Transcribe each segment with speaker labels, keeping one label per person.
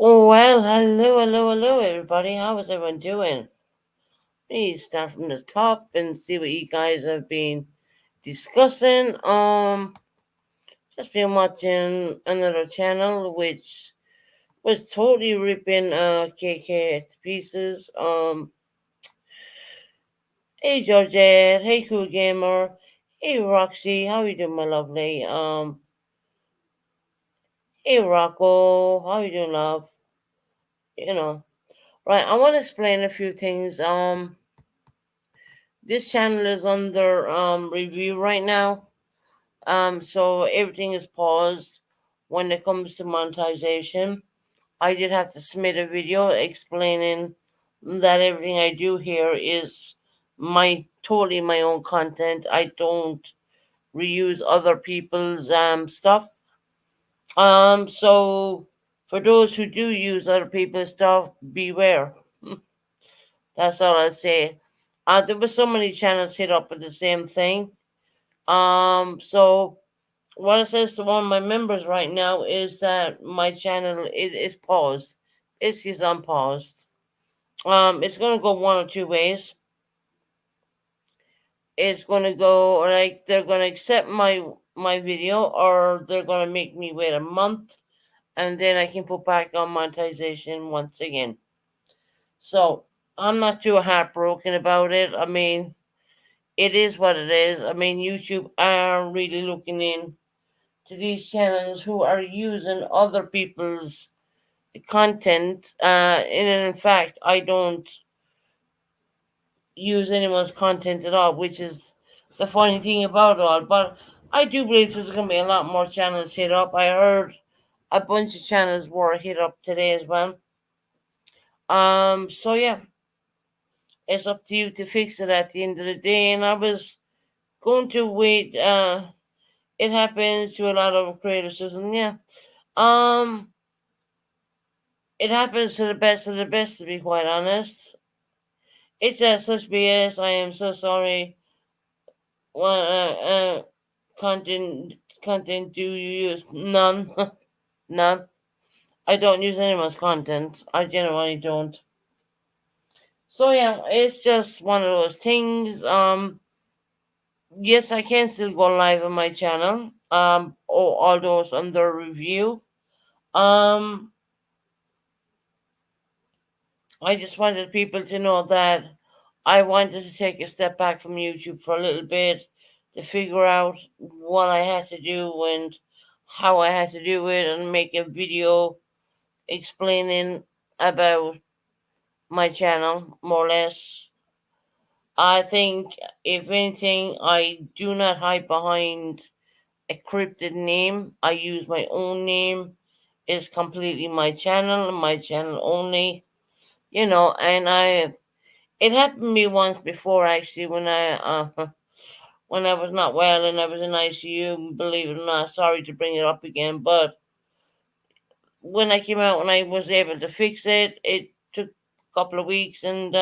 Speaker 1: Oh, well, hello, everybody. How is everyone doing? Please start from the top and see what you guys have been discussing. Just been watching another channel which was totally ripping KK to pieces. Hey Georgette, hey Cool Gamer, hey Roxy, how you doing, my lovely? Hey Rocco, how you doing, love? You know, right? I want to explain a few things. This channel is under review right now. So everything is paused when it comes to monetization. I did have to submit a video explaining that everything I do here is my totally my own content. I don't reuse other people's stuff. So for those who do use other people's stuff, beware. That's all I say. There were so many channels hit up with the same thing. So what it says to one of my members right now is that my channel is paused. It's unpaused. It's gonna go one or two ways. It's gonna go like they're gonna accept my video, or they're gonna make me wait a month, and then I can put back on monetization once again. So I'm not too heartbroken about it. I mean, it is what it is. I mean, YouTube are really looking in to these channels who are using other people's content. And in fact, I don't use anyone's content at all, which is the funny thing about it all. But I do believe there's going to be a lot more channels hit up. I heard a bunch of channels were hit up today as well. So yeah, it's up to you to fix it at the end of the day. And I was going to wait. It happens to a lot of creators, Susan. Yeah. Um, it happens to the best of the best, to be quite honest. It's such BS. I am so sorry. What content content do you use? None, none. I don't use anyone's content. I genuinely don't. So yeah, it's just one of those things. Yes, I can still go live on my channel. Although it's under review. Um, I just wanted people to know that I wanted to take a step back from YouTube for a little bit to figure out what I had to do and how I had to do it, and make a video explaining about my channel more or less. I think, if anything, I do not hide behind a cryptid name. I use my own name. It's completely my channel only. And it happened to me once before, actually, when when I was not well and I was in ICU. Believe it or not, sorry to bring it up again, but when I came out, when I was able to fix it, it took a couple of weeks, and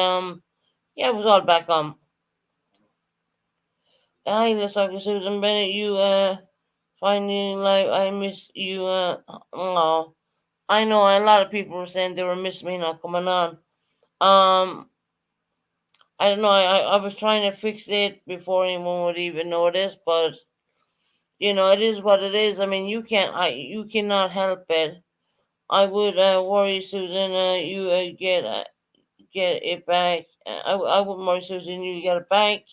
Speaker 1: yeah, it was all back on. Hi, looks like Susan Bennett. You finding life? I miss you. Oh, I know a lot of people were saying they were missing me not coming on. Um, I don't know. I was trying to fix it before anyone would even notice, but it is what it is. I mean, you cannot help it. I would worry, Susan. You get it back. I wouldn't worry, Susan. You get it back.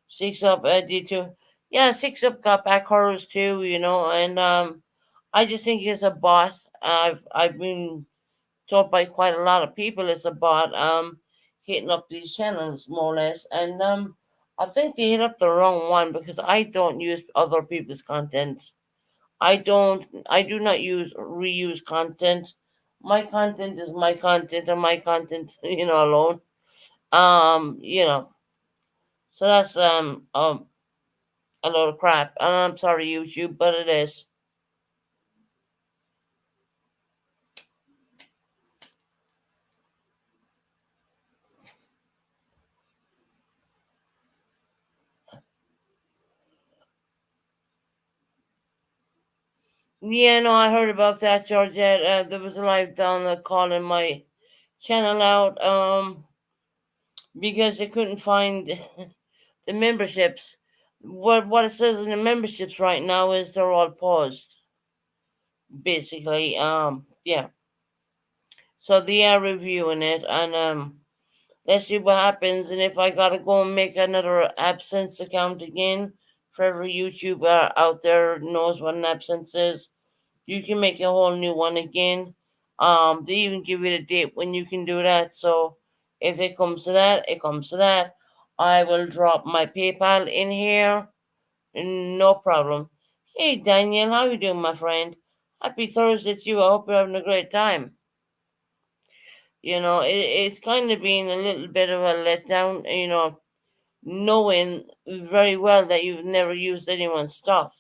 Speaker 1: Six up, did too. Yeah, six up got back hers too. And I just think it's a bot. I've been told by quite a lot of people it's a bot. Hitting up these channels more or less, and I think they hit up the wrong one because I don't use other people's content. I do not use reuse content. My content is my content and my content, alone. Um, you know, so that's a load of crap. And I'm sorry, YouTube, but it is. Yeah, no, I heard about that, Georgette. There was a live down there calling my channel out because they couldn't find the memberships. What it says in the memberships right now is they're all paused, basically. Yeah. So they are reviewing it, and let's see what happens. And if I gotta go and make another absence account again, for every YouTuber out there knows what an absence is, you can make a whole new one again. They even give you the date when you can do that. So if it comes to that, it comes to that. I will drop my PayPal in here. No problem. Hey Daniel, how you doing, my friend? Happy Thursday to you. I hope you're having a great time. It's kind of been a little bit of a letdown, knowing very well that you've never used anyone's stuff.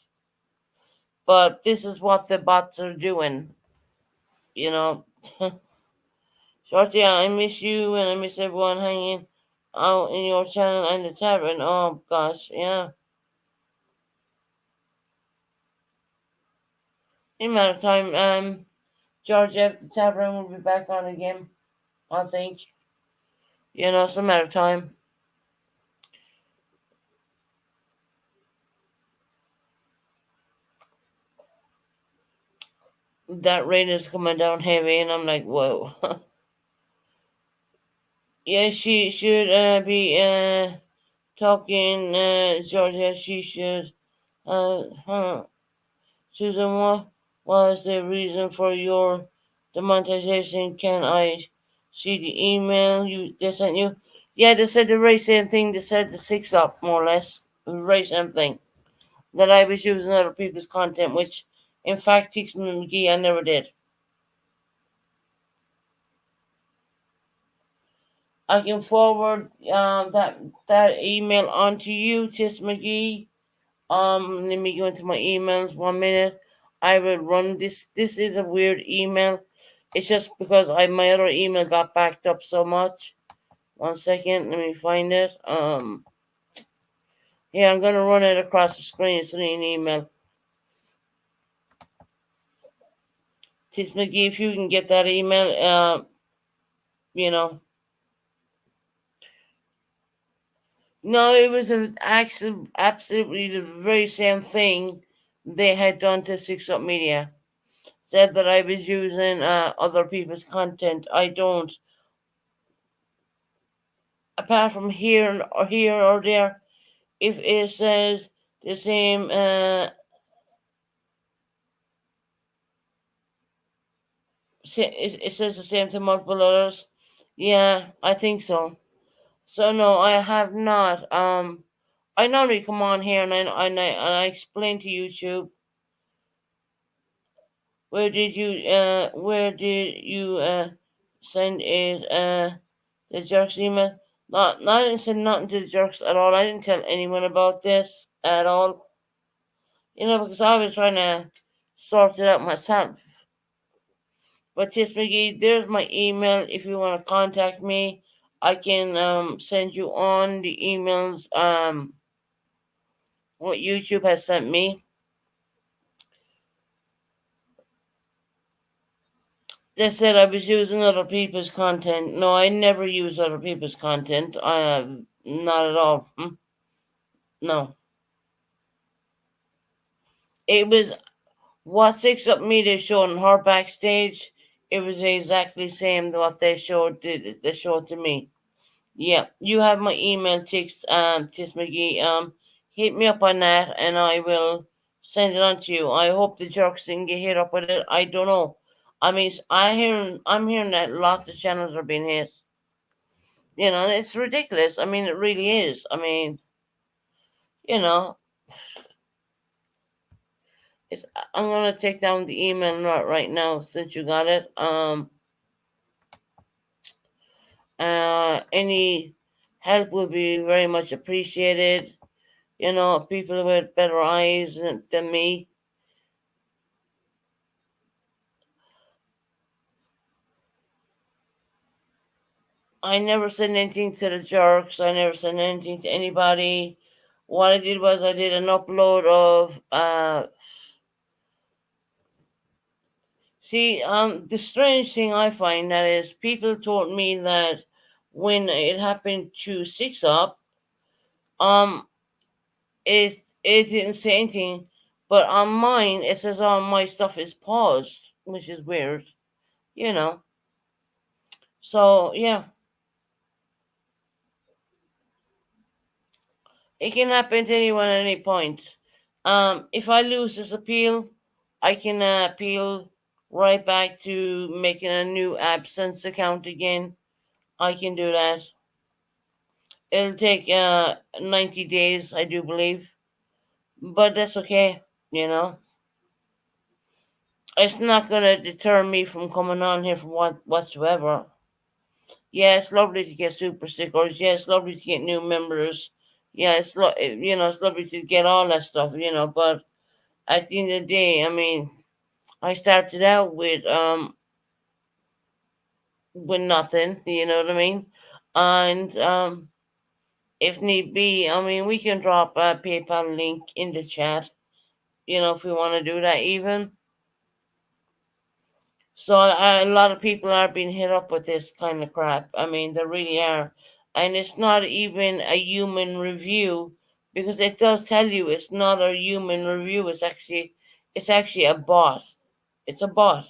Speaker 1: But this is what the bots are doing, you know. Shorty, I miss you and I miss everyone hanging out in your channel and the tavern. Oh gosh, yeah. In a matter of time, George F. the tavern will be back on again, I think. It's a matter of time. That rate is coming down heavy, and I'm like, whoa. Yeah, she should be talking, Georgia. She should. Huh. Susan, what was the reason for your demonetization? Can I see the email they sent you? Yeah, they said the very same thing. They said the six up, more or less. The very same thing. That I was using other people's content, which, in fact, Teach McGee, I never did. I can forward that email on to you, Tis McGee. Let me go into my emails 1 minute. I will run this. This is a weird email. It's just because my other email got backed up so much. 1 second, let me find it. Yeah, I'm gonna run it across the screen. It's an email. Tis McGee, if you can get that email, you know. No, it was actually absolutely the very same thing they had done to Six Up Media. Said that I was using other people's content. I don't. Apart from here or there, if it says the same, it says the same to multiple others. Yeah, I think so. So no, I have not. I normally come on here and I explain to YouTube where did you send it the jerks email. Not I didn't send nothing to the jerks at all. I didn't tell anyone about this at all. Because I was trying to sort it out myself. But Tish McGee, there's my email. If you want to contact me, I can send you on the emails what YouTube has sent me. They said I was using other people's content. No, I never use other people's content. Not at all. No, it was what Six Up Media showed on her backstage. It was exactly same to what they showed to me. Yeah, you have my email, Tis McGee. Hit me up on that, and I will send it on to you. I hope the jerks didn't get hit up with it. I don't know. I mean, I'm hearing that lots of channels are being hit. And it's ridiculous. I mean, it really is. I mean, you know, it's. I'm gonna take down the email right now since you got it. Any help would be very much appreciated. People with better eyes than me. I never sent anything to the jerks. I never sent anything to anybody. What I did was I did an upload of see, the strange thing I find that is people told me that when it happened to Six Up, um it didn't say anything, but on mine it says all my stuff is paused, which is weird, you know. So yeah, it can happen to anyone at any point. If I lose this appeal, I can appeal right back to making a new absence account again. I can do that. It'll take 90 days, I do believe, but that's okay. You know, it's not gonna deter me from coming on here from whatsoever. Yeah, it's lovely to get super stickers. Yeah, it's lovely to get new members. Yeah, it's lovely to get all that stuff. But at the end of the day, I mean, I started out with nothing. You know what I mean? And if need be, I mean, we can drop a PayPal link in the chat. If we want to do that, even. So a lot of people are being hit up with this kind of crap. I mean, they really are, and it's not even a human review because it does tell you it's not a human review. It's actually a bot. It's a bot.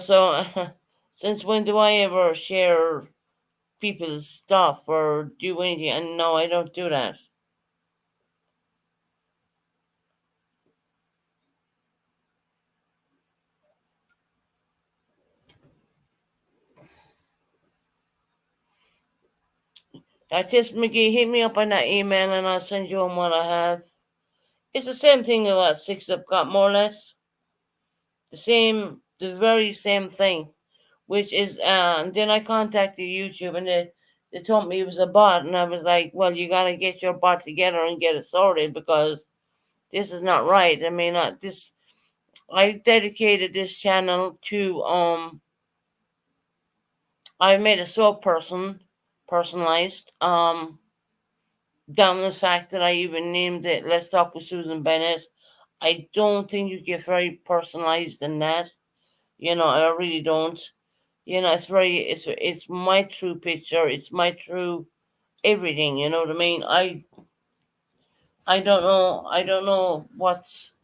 Speaker 1: So since when do I ever share people's stuff or do anything? And no, I don't do that. Just McGee, hit me up on that email and I'll send you on what I have. It's the same thing about Six Up got more or less. The very same thing. Which is, and then I contacted YouTube and they told me it was a bot. And I was like, well, you got to get your bot together and get it sorted because this is not right. I mean, I dedicated this channel to, I made it so personalized. Down to the fact that I even named it Let's Talk with Susan Bennett. I don't think you get very personalized in that. I really don't. It's my true picture. It's my true everything. You know what I mean? I don't know. I don't know what's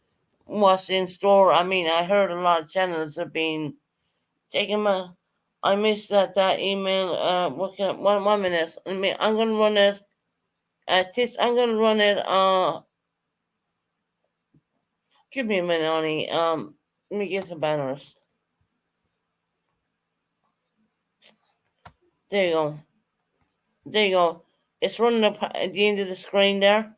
Speaker 1: in store. I mean, I heard a lot of channels have been taking my. I missed that email. What can 1 minute? I mean, I'm gonna run it. I'm gonna run it. Give me a minute, honey. Let me get some banners. There you go. There you go. It's running up at the end of the screen there.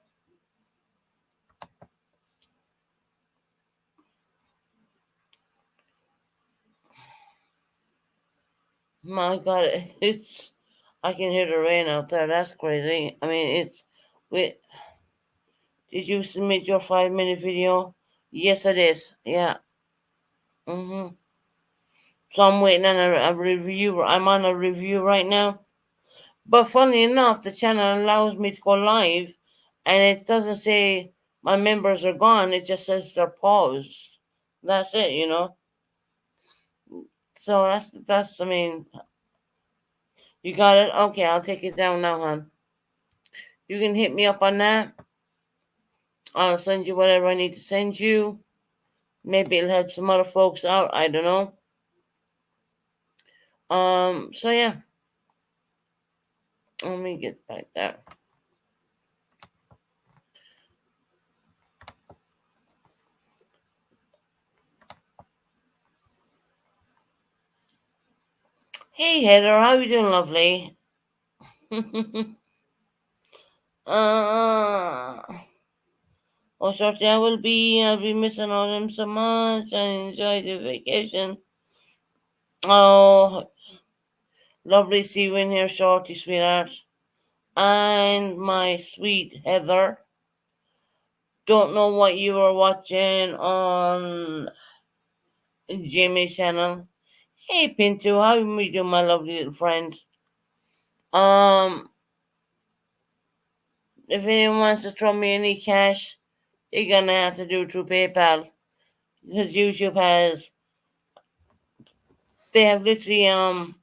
Speaker 1: My God, it's. I can hear the rain out there. That's crazy. I mean, it's. Wait, did you submit your 5 minute video? Yes, I did. Yeah. Mhm. So I'm waiting on a review. I'm on a review right now. But funnily enough, the channel allows me to go live, and it doesn't say my members are gone. It just says they're paused. That's it, you know. So that's. I mean, you got it. Okay, I'll take it down now, hon. You can hit me up on that. I'll send you whatever I need to send you. Maybe it'll help some other folks out. I don't know. So yeah, let me get back there. Hey Heather, how you doing, lovely? uh, oh, shortly I will be. I'll be missing all them so much. I enjoy the vacation. Oh, lovely to see you in here, shorty, sweetheart. And my sweet Heather. Don't know what you were watching on Jimmy's channel. Hey Pinto, how are you doing, my lovely little friend? Um, if anyone wants to throw me any cash, you're gonna have to do it through PayPal because YouTube has. They have literally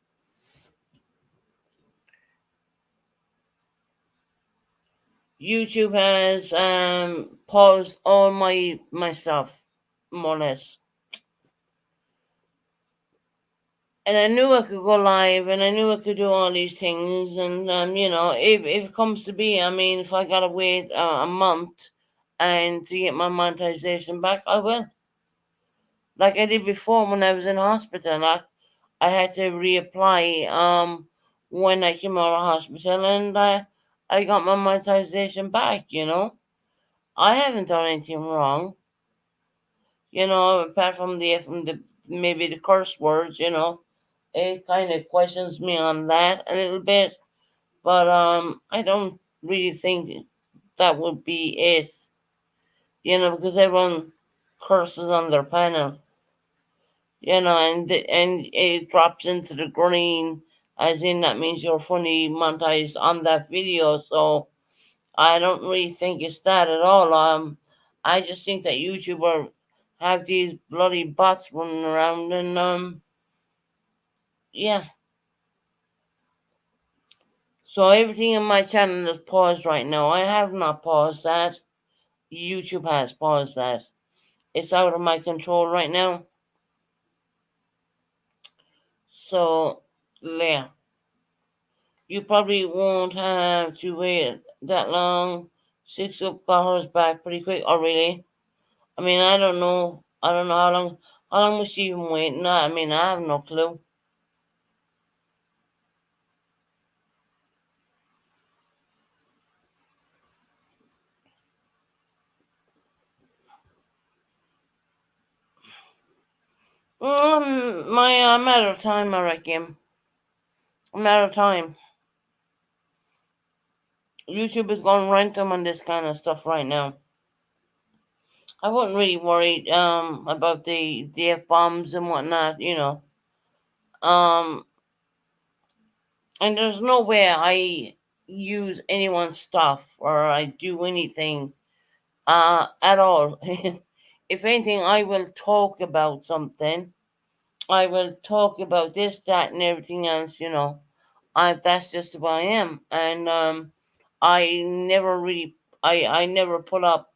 Speaker 1: YouTube has paused all my stuff, more or less. And I knew I could go live, and I knew I could do all these things. And you know, if it comes to be, I mean, if I gotta wait a month and to get my monetization back, I will. Like I did before when I was in hospital. I had to reapply when I came out of hospital, and I got my monetization back. You know, I haven't done anything wrong. You know, apart from the maybe the curse words. You know, it kind of questions me on that a little bit, but I don't really think that would be it. You know, because everyone curses on their panel. You know, and it drops into the green, as in that means you're funny monetized on that video. So I don't really think it's that at all. I just think that YouTuber have these bloody bots running around, and yeah. So everything in my channel is paused right now. I have not paused that. YouTube has paused that. It's out of my control right now. So yeah. You probably won't have to wait that long. Six up got hers back pretty quick. Oh, really? I mean, I don't know. I don't know how long. How long was she even waiting? No, I mean, I have no clue. My matter of time, I reckon. A matter of time. YouTube is going random on this kind of stuff right now. I wasn't really worried about the F bombs and whatnot, you know. Um, and there's no way I use anyone's stuff or I do anything at all. If anything, I will talk about something. I will talk about this, that, and everything else. You know, that's just who I am, and I never really, I never put up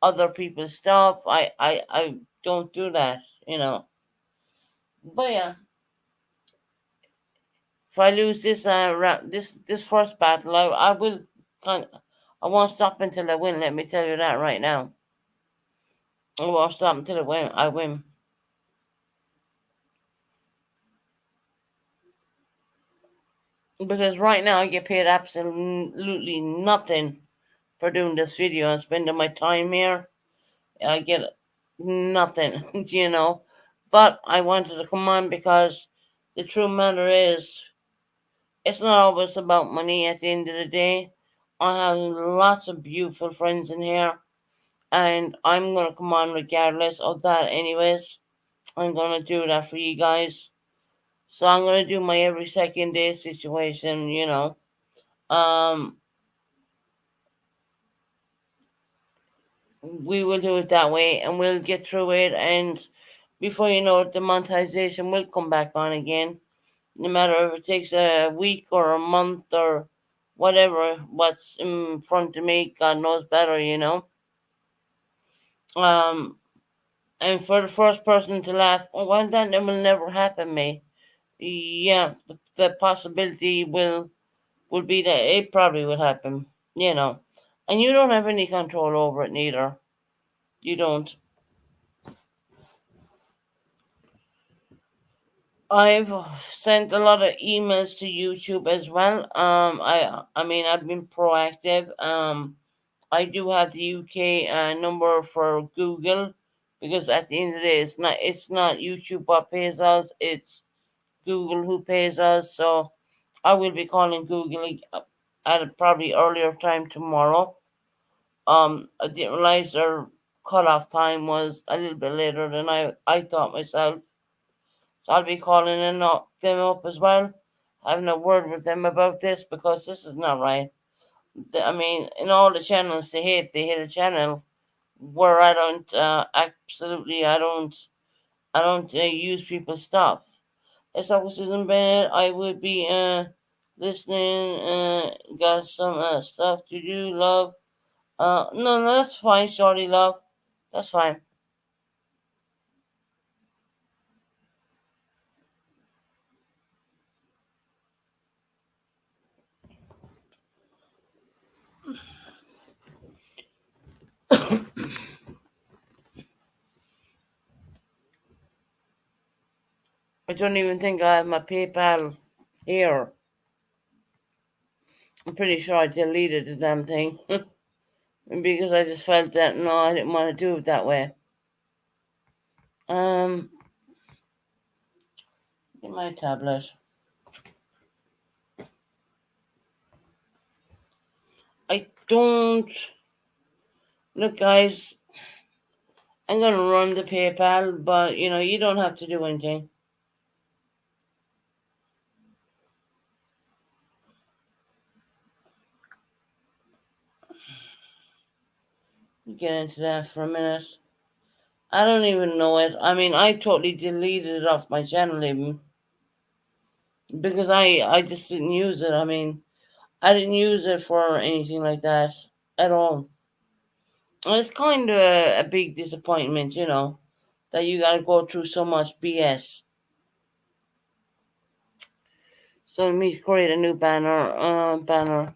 Speaker 1: other people's stuff. I don't do that. You know, but yeah, if I lose this this first battle, I will kind. I won't stop until I win. Let me tell you that right now. I won't stop until I win. I win. because right now I get paid absolutely nothing for doing this video and spending my time here. I get nothing, you know. But I wanted to come on because the true matter is, it's not always about money at the end of the day. I have lots of beautiful friends in here, and I'm going to come on regardless of that, anyways. I'm going to do that for you guys. So I'm going to do my every second day situation, you know. Um, we will do it that way and we'll get through it. And before you know it, the monetization will come back on again. No matter if it takes a week or a month or whatever, what's in front of me, God knows better, you know. Um, and for the first person to laugh, oh, well, that will never happen, me. Yeah, the possibility will be that it probably will happen, you know. And you don't have any control over it, neither. You don't. I've sent a lot of emails to YouTube as well. I mean, I've been proactive. I do have the UK number for Google because at the end of the day, it's not YouTube what pays us. It's Google who pays us. So I will be calling Google at a probably earlier time tomorrow. I didn't realize their cutoff time was a little bit later than I thought myself. So I'll be calling them up as well, having a word with them about this because this is not right. I mean, in all the channels they hate a channel where I don't I don't use people's stuff. If I was in bed, I would be listening. Got some stuff to do, love. No, that's fine, shorty, love. That's fine. I don't even think I have my PayPal here. I'm pretty sure I deleted the damn thing because I just felt that no, I didn't want to do it that way. Um, get my tablet. I don't look, guys. I'm gonna run the PayPal, but you know you don't have to do anything. Get into that for a minute. I don't even know it. I mean, I totally deleted it off my channel even because I just didn't use it. I mean, I didn't use it for anything like that at all. And it's kind of a big disappointment, you know, that you got to go through so much BS. So let me create a new banner. Banner.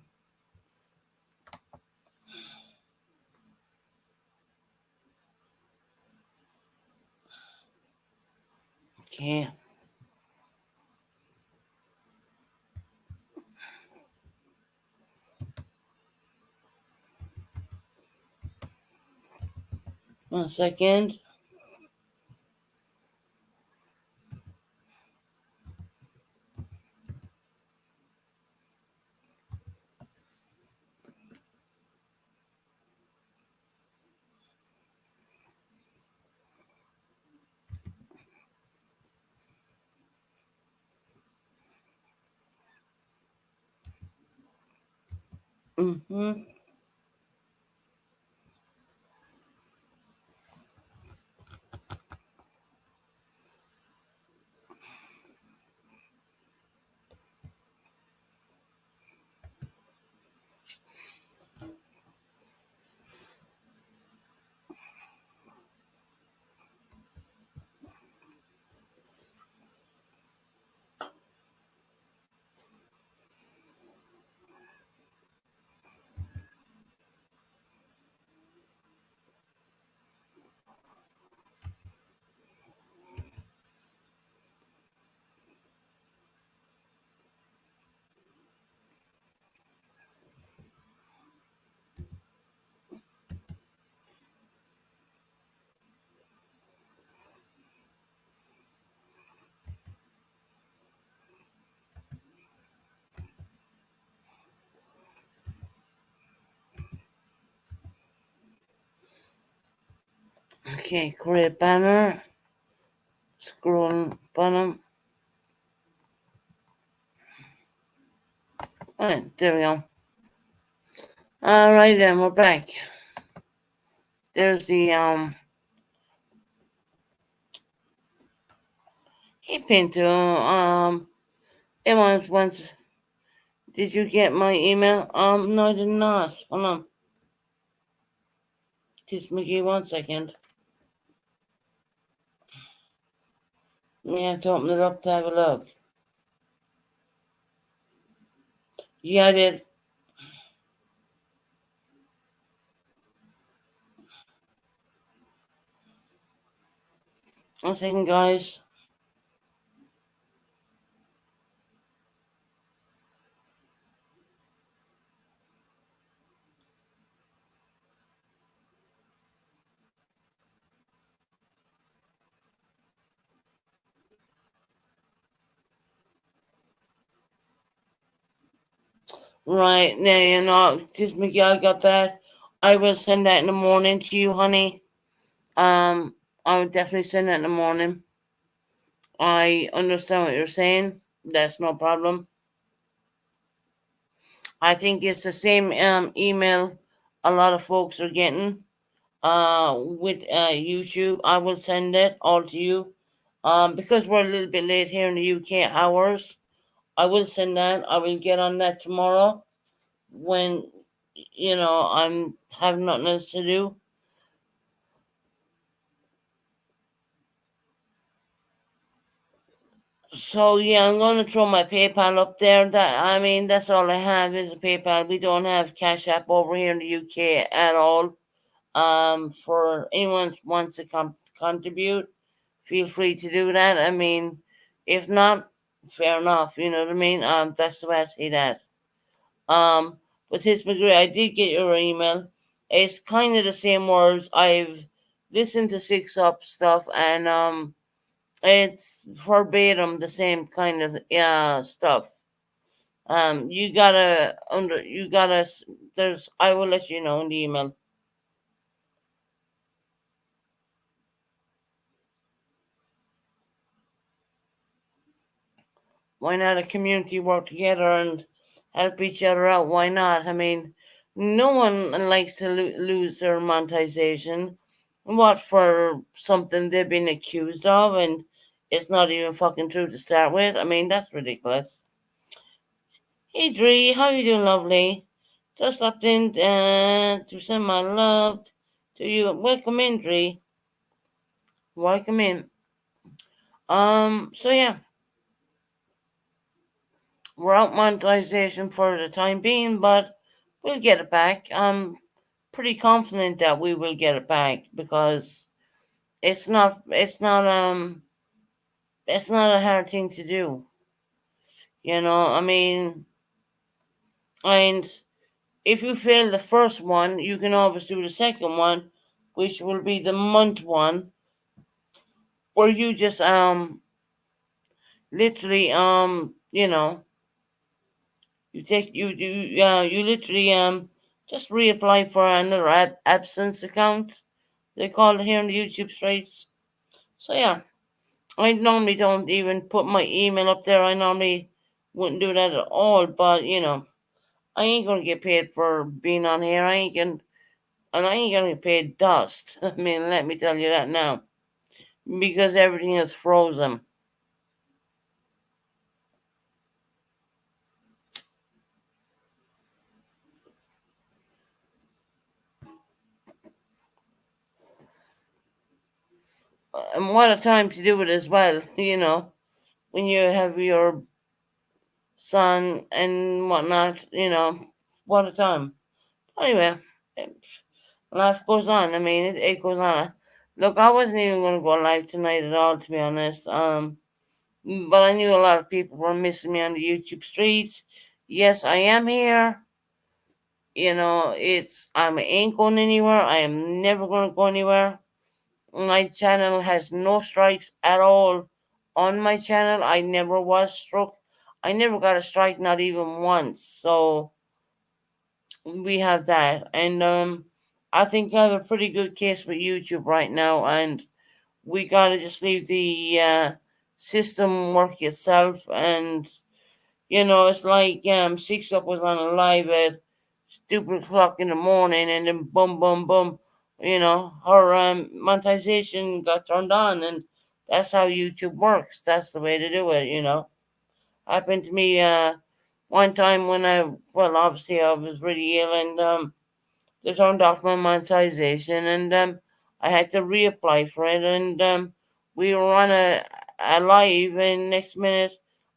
Speaker 1: Okay. 1 second. Mm-hmm. Okay, create banner. Scroll bottom. Alright, there we go. Alright then, we're back. There's the hey Pinto. It was once. Did you get my email? No, I did not. Hold on. Just McGee, 1 second. We have to open it up to have a look. Yeah, I did. 1 second, guys. Right, now you know, just McGee, I got that. I will send that in the morning to you, honey. Um, I would definitely send that in the morning. I understand what you're saying. That's no problem. I think it's the same email a lot of folks are getting with YouTube. I will send it all to you. Because we're a little bit late here in the UK hours, I will send that. I will get on that tomorrow when I'm have nothing else to do. So yeah, I'm gonna throw my PayPal up there. That's all I have is a PayPal. We don't have Cash App over here in the UK at all. For anyone who wants to contribute, feel free to do that. If not, fair enough. You know what I mean? That's the way I say that. Um, but Tis McGree, I did get your email. It's kind of the same words. I've listened to Six Up stuff, and it's verbatim the same kind of stuff. You gotta. There's. I will let you know in the email. Why not a community work together and help each other out? Why not? No one likes to lose their monetization. What for something they've been accused of and it's not even fucking true to start with? That's ridiculous. Hey Dree, how you doing, lovely? Just stopped in to send my love to you. Welcome in, Dree. Welcome in. So yeah, we're out monetization for the time being, but we'll get it back. I'm pretty confident that we will get it back because it's not a hard thing to do. You know, and if you fail the first one, you can always do the second one, which will be the month one, where you just literally you literally just reapply for another absence account. They call it here in the YouTube streets. So yeah, I normally don't even put my email up there. I normally wouldn't do that at all. But I ain't gonna get paid for being on here. I ain't gonna get paid dust. Let me tell you that now, because everything is frozen. And what a time to do it as well. When you have your son and whatnot. What a time. Anyway, life goes on. It goes on. Look, I wasn't even going to go live tonight at all, to be honest. But I knew a lot of people were missing me on the YouTube streets. Yes, I am here. I ain't going anywhere. I am never going to go anywhere. My channel has no strikes at all. On my channel, I never was struck. I never got a strike, not even once. So we have that, and I think I have a pretty good case with YouTube right now, and we gotta just leave the system work itself. And it's like Six Up was on a live at stupid o'clock in the morning, and then boom, boom, boom, her monetization got turned on, and that's how YouTube works. That's the way to do it. Happened to me one time when well, obviously I was really ill, and they turned off my monetization, and I had to reapply for it, and we were on a live, and next minute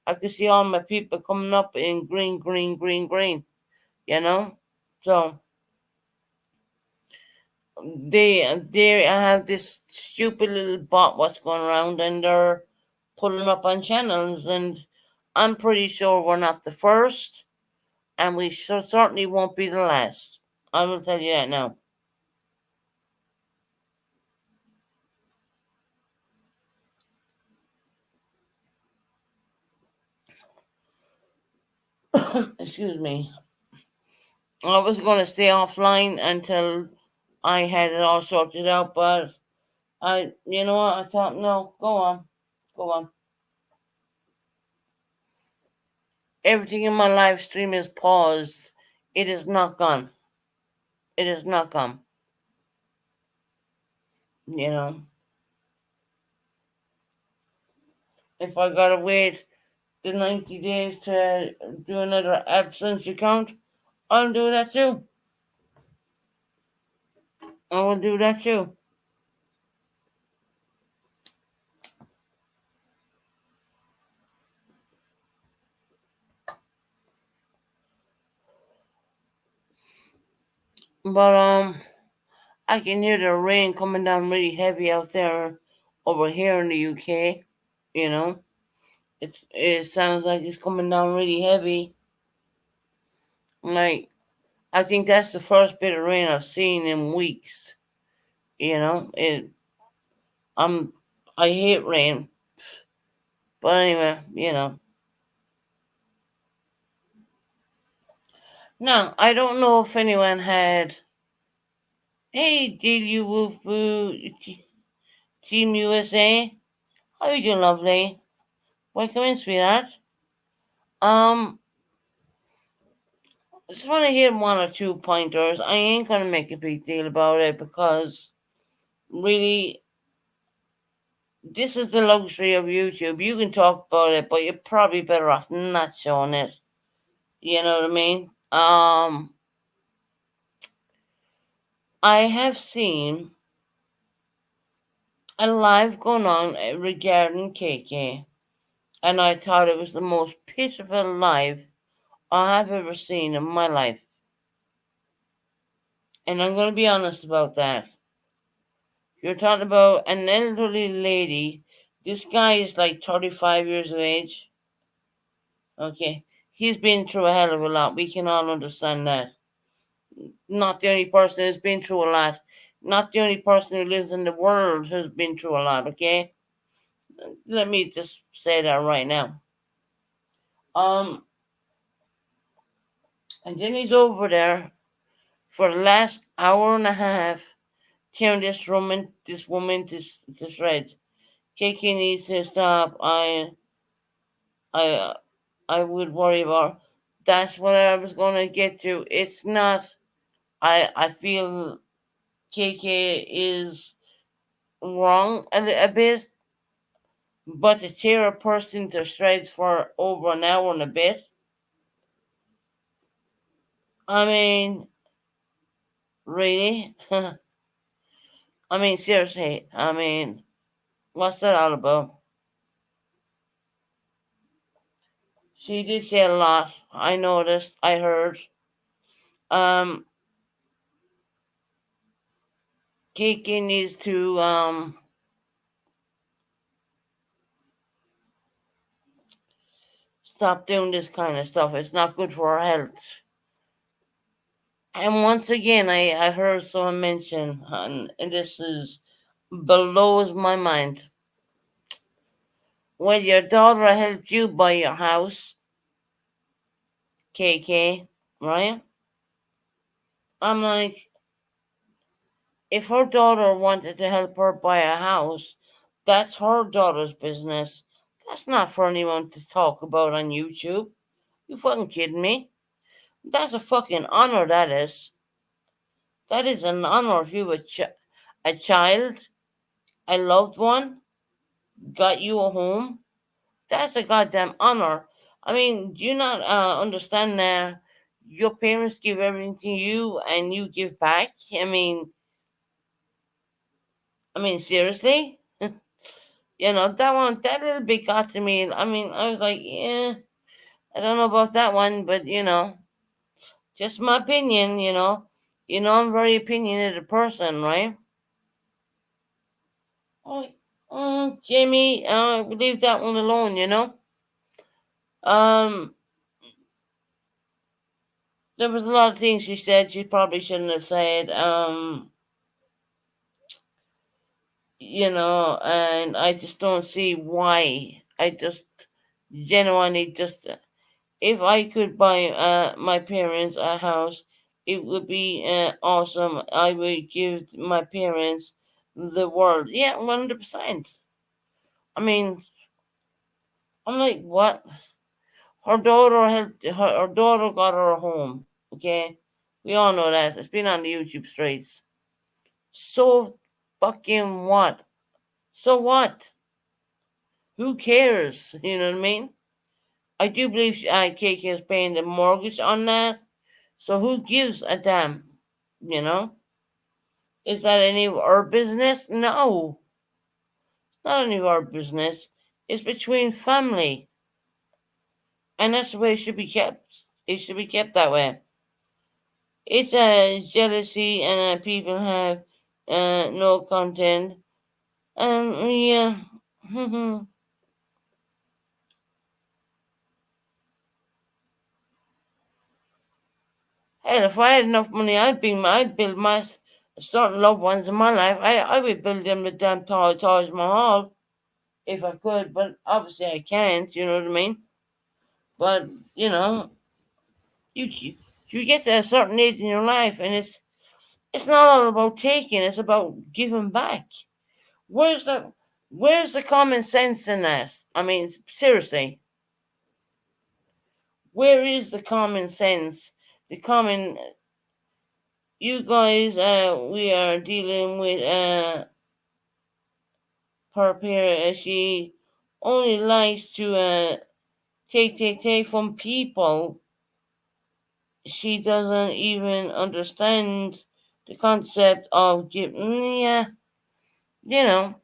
Speaker 1: I could see all my people coming up in green, green, green, green, you know. So they have this stupid little bot what's going around, and they're pulling up on channels, and I'm pretty sure we're not the first, and we certainly won't be the last. I will tell you that now. Excuse me. I was going to stay offline until I had it all sorted out, but you know what? I thought, no, go on, go on. Everything in my live stream is paused. It is not gone. It is not gone. You know, if I gotta wait the 90 days to do another absence account, I'll do that too. I will do that too. But I can hear the rain coming down really heavy out there over here in the UK. You know, it sounds like it's coming down really heavy. Like I think that's the first bit of rain I've seen in weeks. I'm I hate rain, but anyway. Now I don't know if anyone had. Hey, did you woo woo Team USA? How you doing, lovely? Welcome in, sweetheart. Um, I just want to hit one or two pointers. I ain't gonna make a big deal about it because really, this is the luxury of YouTube. You can talk about it, but you're probably better off not showing it. You know what I mean? I have seen a live going on regarding KK, and I thought it was the most pitiful live I have ever seen in my life. And I'm going to be honest about that. You're talking about an elderly lady. This guy is like 35 years of age. Okay. He's been through a hell of a lot. We can all understand that. Not the only person who's been through a lot. Not the only person who lives in the world who's been through a lot, okay? Let me just say that right now. Um, and then he's over there for the last hour and a half tearing this woman to shreds. KK needs to stop. I, I would worry about. That's what I was gonna get to. It's not. I feel KK is wrong a bit, but to tear a person to shreds for over an hour and a bit. I mean, really? I mean, seriously. I mean, what's that all about? She did say a lot. I noticed. I heard. Um, KK needs to stop doing this kind of stuff. It's not good for our health. And once again, I heard someone mention, and this is blows my mind. When your daughter helped you buy your house, KK, right? I'm like, If her daughter wanted to help her buy a house, that's her daughter's business. That's not for anyone to talk about on YouTube. You fucking kidding me? That's a fucking honor, that is. That is an honor if you have a child, a loved one, got you a home. That's a goddamn honor. I mean, do you not understand that your parents give everything to you and you give back? I mean, seriously? That one, that little bit got to me. I mean, I was like, yeah, I don't know about that one, but just my opinion. I'm a very opinionated person, right? Oh, Jamie, leave that one alone. Um, there was a lot of things she said she probably shouldn't have said. And I just don't see why. I just genuinely just, if I could buy my parents a house, it would be awesome. I would give my parents the world. Yeah, 100%. I mean, I'm like, what? Her daughter got her a home. Okay, we all know that. It's been on the YouTube streets. So fucking what? So what? Who cares? You know what I mean? I do believe KK is paying the mortgage on that. So who gives a damn? You know? Is that any of our business? No, it's not any of our business. It's between family, and that's the way it should be kept. It should be kept that way. It's a jealousy, and people have no content. Yeah. Hell, if I had enough money, I'd build certain loved ones in my life. I would build them the damn Taj Mahal if I could, but obviously I can't. You know what I mean? But you know, you get to a certain age in your life, and it's not all about taking; it's about giving back. Where's the where's the common sense in that? I mean, seriously, where is the common sense? The common You guys, we are dealing with her parent. She only likes to take from people. She doesn't even understand the concept of giving. Yeah, you know,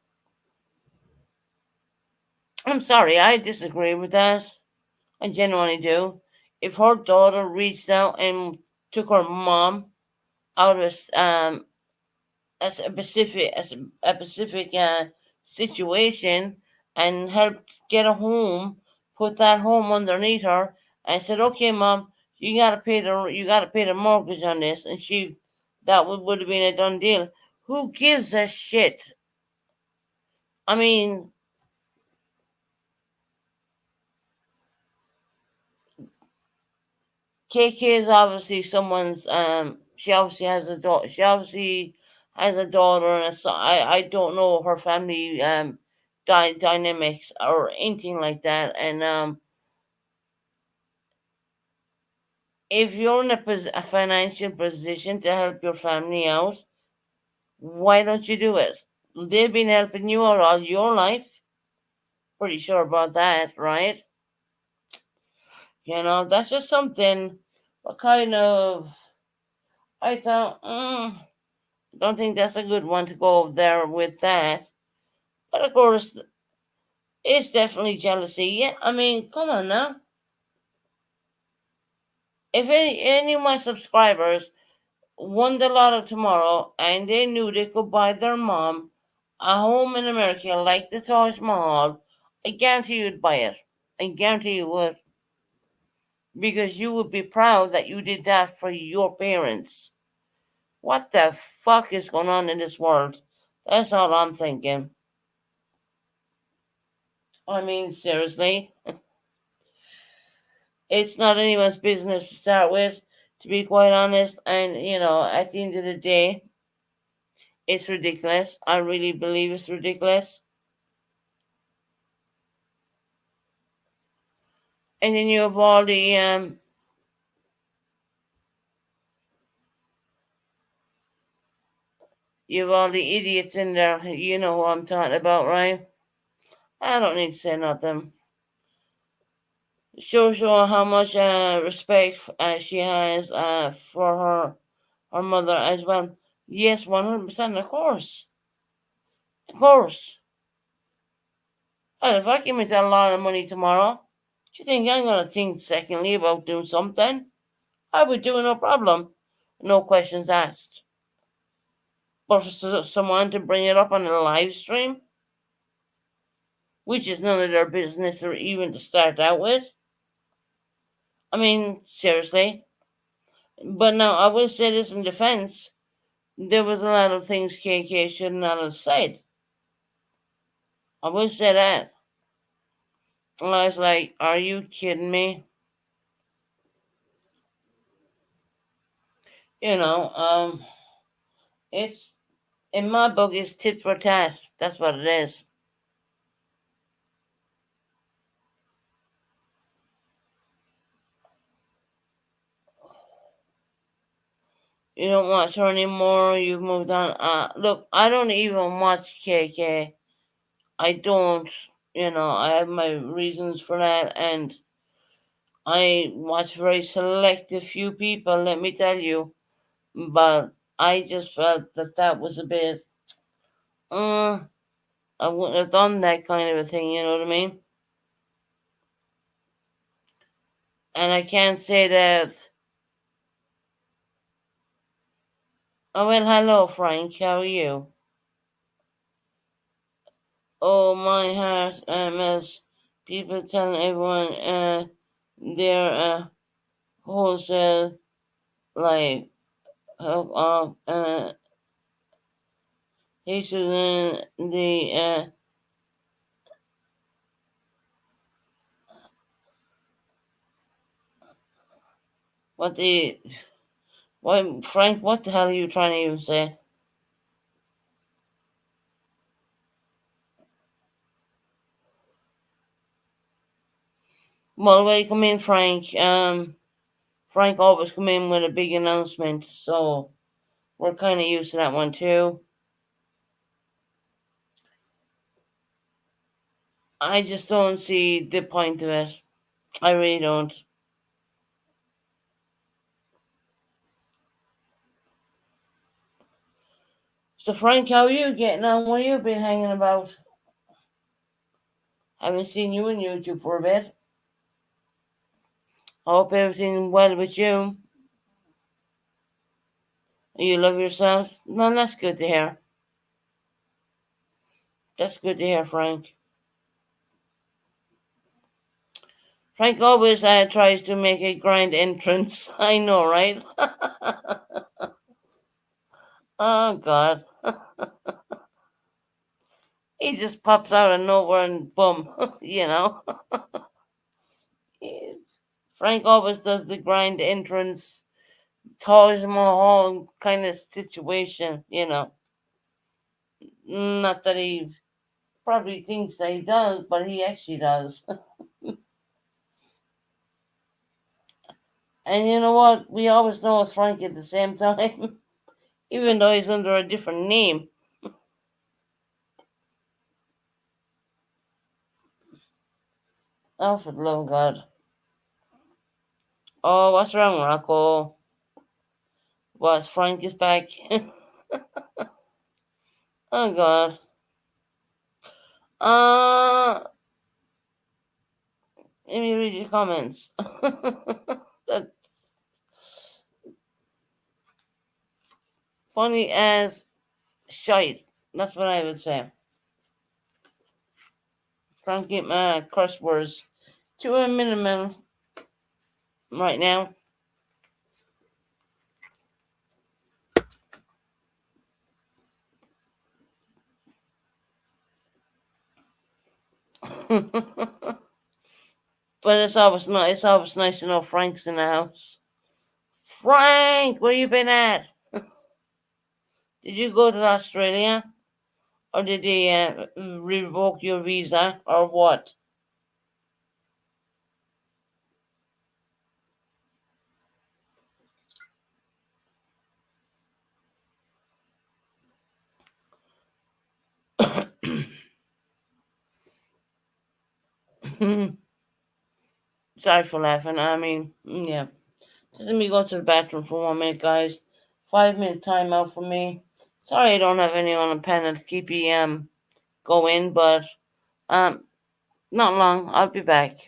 Speaker 1: I'm sorry, I disagree with that. I genuinely do. If her daughter reached out and took her mom out of a specific situation and helped get a home, put that home underneath her, and said, "Okay, mom, you gotta pay the mortgage on this," and that would have been a done deal. Who gives a shit? I mean, KK is obviously someone's. She obviously has a daughter. She obviously has a daughter and a son. I don't know her family dynamics or anything like that. And if you're in a financial position to help your family out, why don't you do it? They've been helping you out all your life. Pretty sure about that, right? That's just something. What kind of? I don't think that's a good one to go there with that. But of course, it's definitely jealousy. Yeah, I mean, come on now. If any of my subscribers won the lotto tomorrow and they knew they could buy their mom a home in America like the Taj Mahal, I guarantee you'd buy it. I guarantee you would. Because you would be proud that you did that for your parents. What the fuck is going on in this world? That's all I'm thinking. I mean, seriously. It's not anyone's business to start with, to be quite honest. And, at the end of the day, It's ridiculous. I really believe it's ridiculous. And then you have all the idiots in there. You know who I'm talking about, right? I don't need to say nothing. Shows you how much respect she has for her mother as well. Yes, 100%, of course. Of course. And if I give me that lot of money tomorrow, do you think I'm going to think secondly about doing something? I would do it, no problem. No questions asked. But for someone to bring it up on a live stream, which is none of their business or even to start out with, I mean, seriously. But now, I will say this in defense. There was a lot of things KK should not have said. I will say that. I was like, are you kidding me? You know, it's in my book, it's tit for tat. That's what it is. You don't watch her anymore. You've moved on. Look, I don't even watch KK. I don't. You know, I have my reasons for that, and I watch very selective few people. Let me tell you, but I just felt that that was a bit. Uh, I wouldn't have done that kind of a thing. You know what I mean? And I can't say that. Oh well, hello Frank. How are you? Oh my heart, as people telling everyone their wholesale like he should the what the what Frank, what the hell are you trying to even say? Well, welcome in, Frank. Frank always come in with a big announcement, so we're kind of used to that one too. I just don't see the point of it. I really don't. So, Frank, how are you getting on? Where you been hanging about? Haven't seen you on YouTube for a bit. I hope everything's well with you. You love yourself? No, that's good to hear. That's good to hear, Frank. Frank always tries to make a grand entrance. I know, right? Oh, God. He just pops out of nowhere and boom, you know. Frank always does the grand entrance, Taj Mahal kind of situation, you know. Not that he probably thinks that he does, but he actually does. And you know what? We always know it's Frank at the same time, even though he's under a different name. Oh, for the love of God. Oh, what's wrong, Rocco? What, Frank is back? Oh, God. Uh, Let me read your comments. That's funny as shite. That's what I would say. Trying to get my curse words to a minimum right now. But it's always nice to know Frank's in the house. Frank, where you been at? Did you go to Australia, or did they revoke your visa, or what? Sorry for laughing. I mean, yeah. Just let me go to the bathroom for 1 minute, guys. 5 minute timeout for me. Sorry, I don't have anyone on panel to keep you going, but um, not long. I'll be back.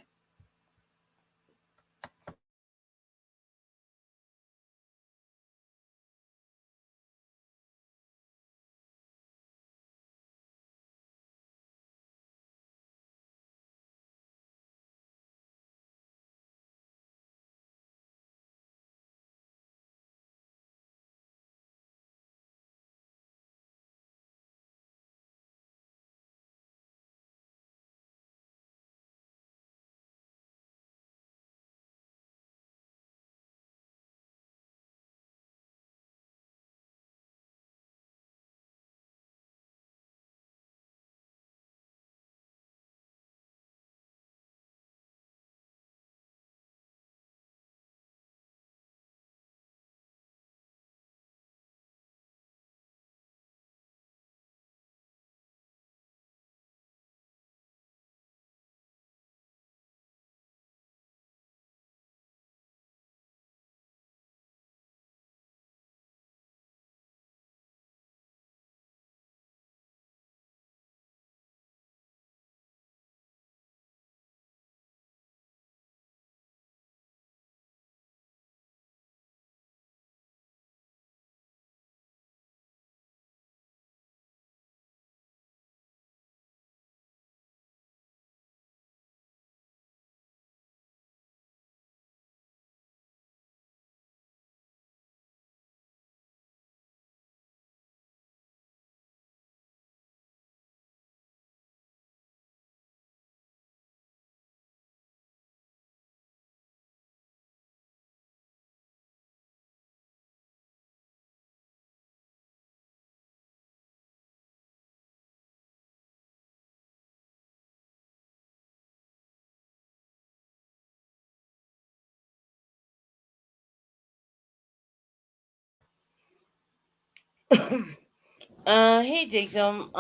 Speaker 1: Hey, Jacob.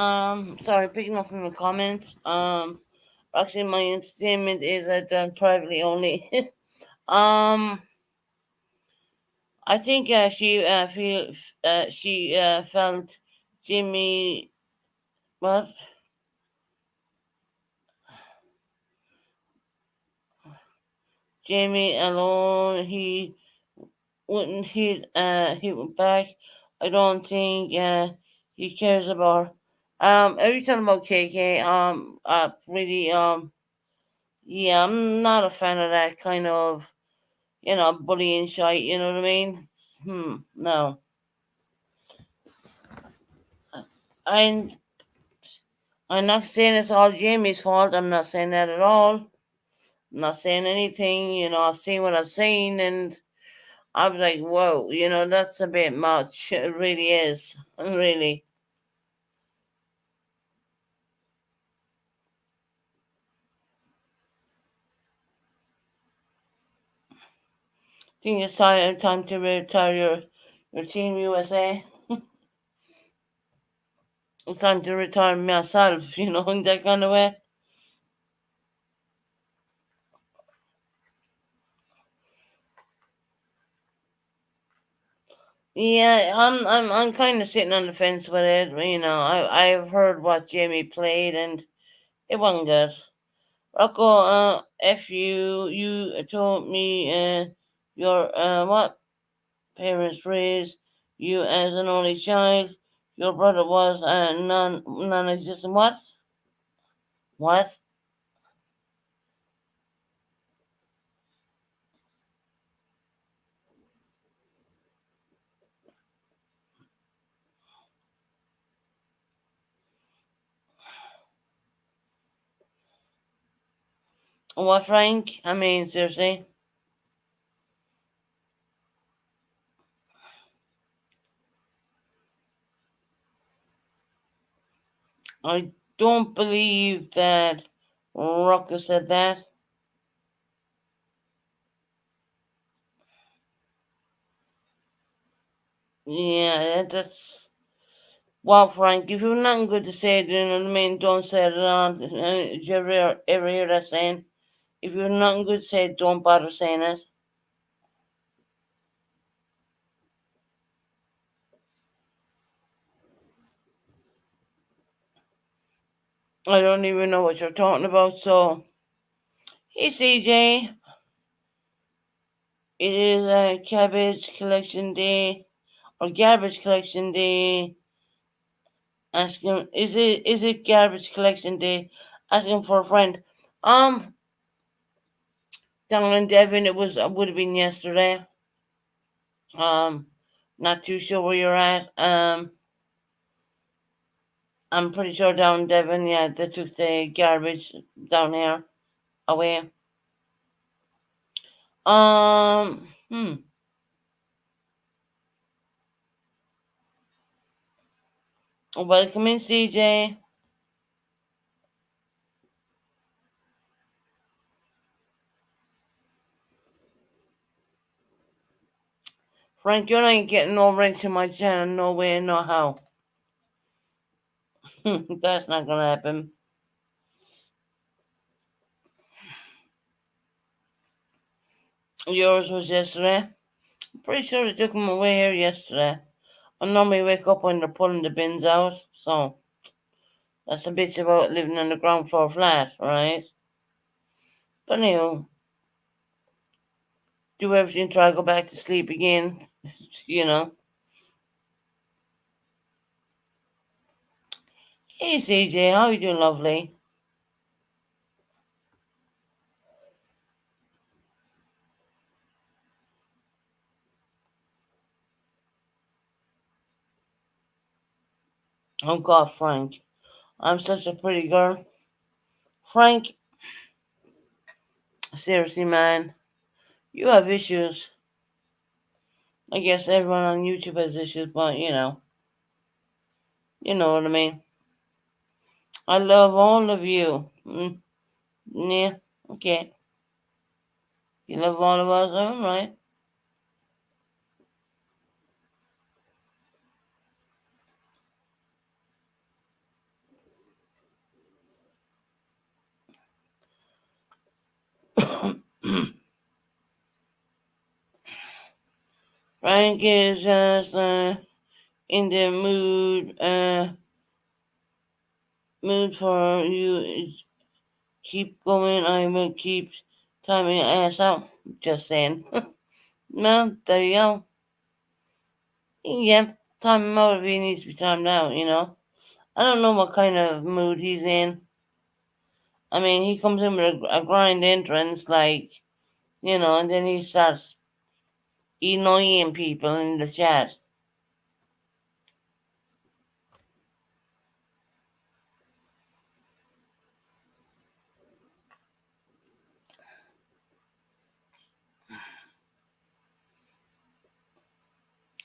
Speaker 1: Sorry, picking up from the comments. Actually, my entertainment is done privately only. um, I think she felt Jimmy, what? Jamie alone. He wouldn't he went back. I don't think he cares about her. Every time about KK, really yeah, I'm not a fan of that kind of bullying shite. You know what I mean? No, I'm I'm not saying it's all Jamie's fault. I'm not saying that at all. I'm not saying anything. I've seen what I've seen, and I was like, whoa, that's a bit much. It really is. Really. Think it's time to retire your Team USA. It's time to retire myself, in that kind of way. Yeah, I'm kind of sitting on the fence with it. I've heard what Jamie played, and it wasn't good. Rocco, if you told me your what parents raised you as an only child, your brother was non-existent. What? What, Frank? I mean, seriously. I don't believe that Rocco said that. Yeah, that's well, Frank. If you've nothing good to say, do you know what I mean? Don't say it at all. Did you ever hear that saying? If you've nothing good to say, don't bother saying it. I don't even know what you're talking about. So, hey CJ, it is a cabbage collection day or garbage collection day. Asking, is it garbage collection day? Asking for a friend. Um, Down in Devon, would have been yesterday. Um, Not too sure where you're at. I'm pretty sure down in Devon, yeah, they took the garbage down here away. Hmm. Welcome in, CJ. Frank, you're not getting no rent to my channel, no way, no how. That's not gonna happen. Yours was yesterday. I'm pretty sure they took them away here yesterday. I normally wake up when they're pulling the bins out, so that's a bitch about living on the ground floor flat, right? But anyway, do everything, try to go back to sleep again, you know. Hey CJ, how you doing, lovely? Oh God, Frank, I'm such a pretty girl. Frank, seriously, man, you have issues. I guess everyone on YouTube has issues, but you know what I mean. I love all of you. Yeah, okay. You love all of us, all right. Frank is just in the mood for you. Keep going. I will keep timing your ass out. Just saying. Well, there you go. Yeah, time him out if he needs to be timed out. I don't know what kind of mood he's in. I mean, he comes in with a grind entrance, like, and then he starts annoying people in the chat.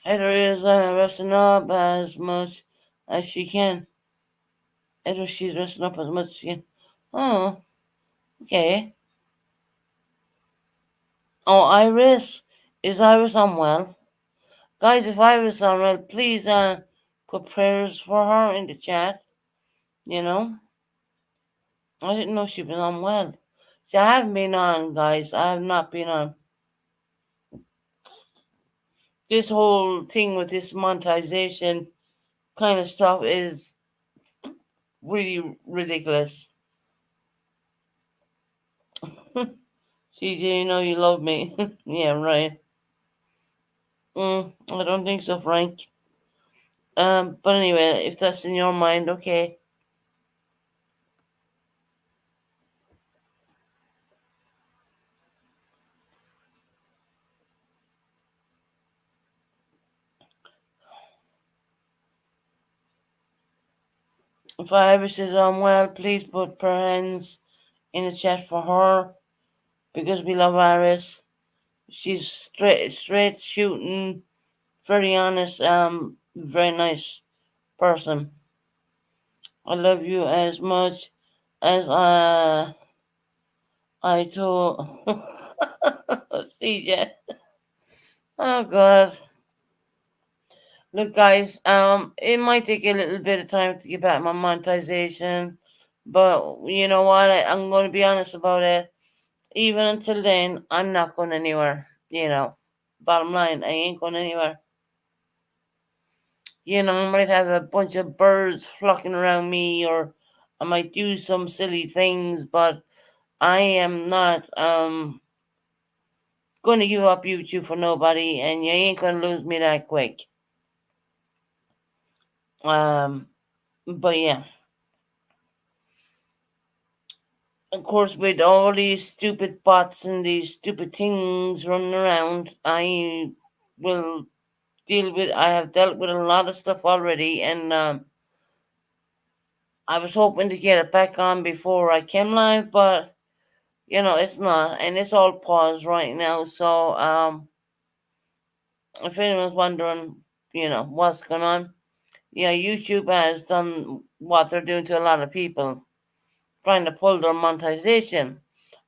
Speaker 1: Heather is resting up as much as she can. Heather, she's resting up as much as she can. Oh, okay. Oh, Iris. Is Iris unwell? Guys, if Iris is unwell, please put prayers for her in the chat. You know? I didn't know she was unwell. See, I haven't been on, guys. I have not been on. This whole thing with this monetization kind of stuff is really ridiculous. CJ, you know you love me. Yeah, right. I don't think so, Frank. But anyway, if that's in your mind, okay. If Iris is unwell, please put prayers in the chat for her because we love Iris. She's straight shooting, very honest, very nice person. I love you as much as I told CJ. Oh God. Look, guys, it might take a little bit of time to get back my monetization, but you know what? I'm going to be honest about it. Even until then, I'm not going anywhere. Bottom line, I ain't going anywhere. I might have a bunch of birds flocking around me, or I might do some silly things, but I am not going to give up YouTube for nobody, and you ain't going to lose me that quick. Um, but yeah. Of course, with all these stupid bots and these stupid things running around, will I have dealt with a lot of stuff already, and I was hoping to get it back on before I came live, but it's not, and it's all paused right now. So, if anyone's wondering, what's going on, yeah, YouTube has done what they're doing to a lot of people, trying to pull their monetization,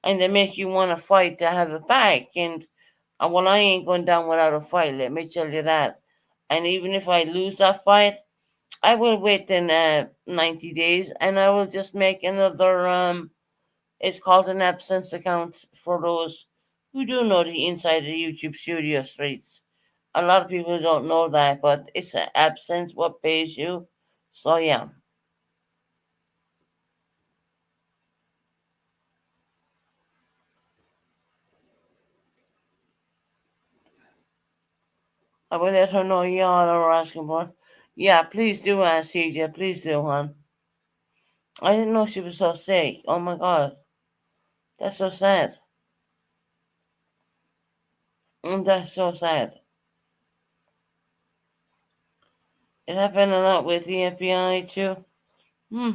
Speaker 1: and they make you want to fight to have it back. And well, I ain't going down without a fight. Let me tell you that. And even if I lose that fight, I will wait in 90 days, and I will just make another. It's called an absence account for those who do know the inside of the YouTube studio streets. A lot of people don't know that, but it's an absence what pays you. So yeah. I will let her know y'all are asking for. Yeah, please do ask CJ. Please do, hon. I didn't know she was so sick. Oh my god. That's so sad. That's so sad. It happened a lot with the FBI too. Hmm.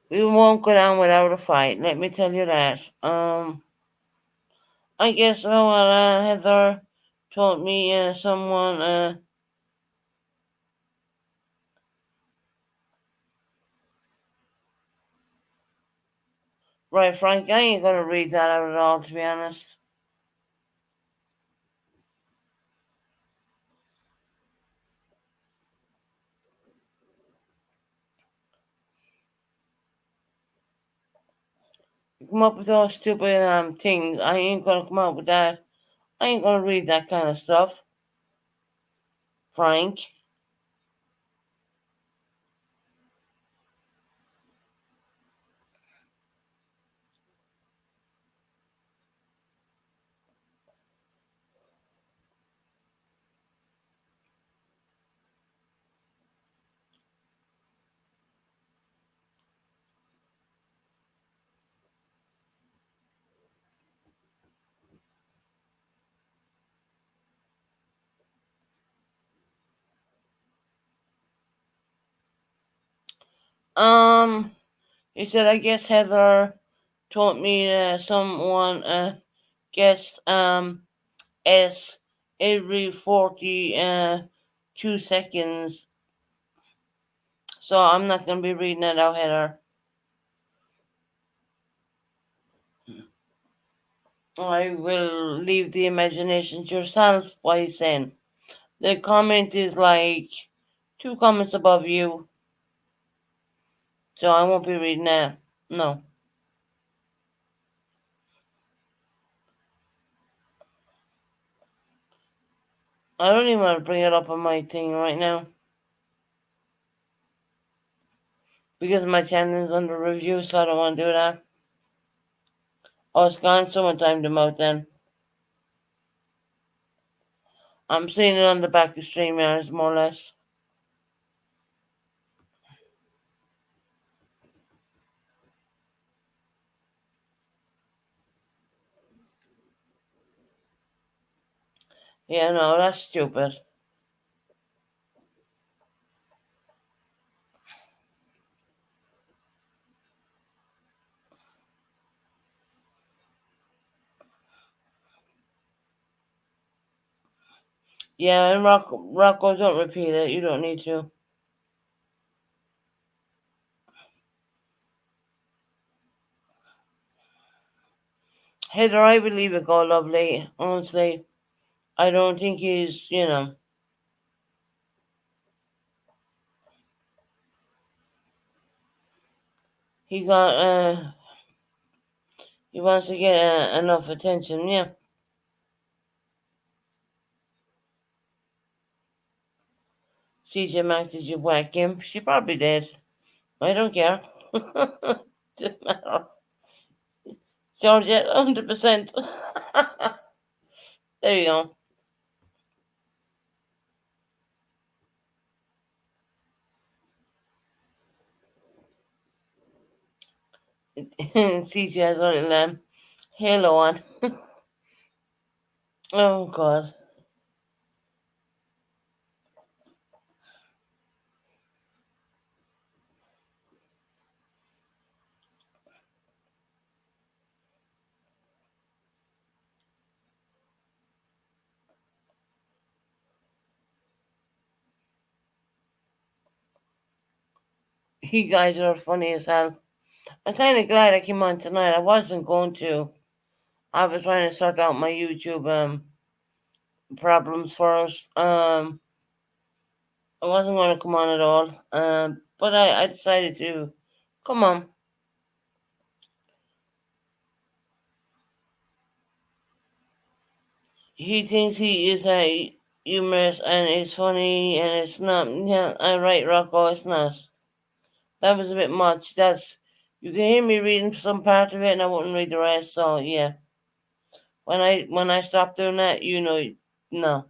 Speaker 1: We won't go down without a fight. Let me tell you that. I guess Heather told me someone right, Frank. I ain't gonna read that out at all, to be honest. You come up with all stupid things. I ain't gonna come up with that. I ain't gonna read that kind of stuff, Frank. Um, he said, I guess Heather told me someone guessed S every 40 2 seconds. So I'm not gonna be reading that out, Heather. I will leave the imagination to yourself by saying the comment is like 2 comments above you, so I won't be reading that. No, I don't even want to bring it up on my thing right now because my channel is under review, so I don't want to do that. Oh, it's gone. Someone timed them out then. I'm seeing it on the back of StreamYards, more or less. Yeah, no, that's stupid. Yeah, and Rocco, don't repeat it. You don't need to. Heather, I believe it go lovely. Honestly, I don't think he got he wants to get enough attention. Yeah. CJ Max, did you whack him? She probably did. I don't care. Doesn't matter. Georgette, 100%. There you go. CJ has a little halo on. Oh, God. You guys are funny as hell. I'm kind of glad I came on tonight. I wasn't going to. I was trying to sort out my YouTube problems first. I wasn't going to come on at all. But I decided to come on. He thinks he is humorous and it's funny and it's not. Yeah, I'm right, Rocco. It's not. That was a bit much. That's you can hear me reading some part of it and I wouldn't read the rest. So yeah, when I stop doing that, no,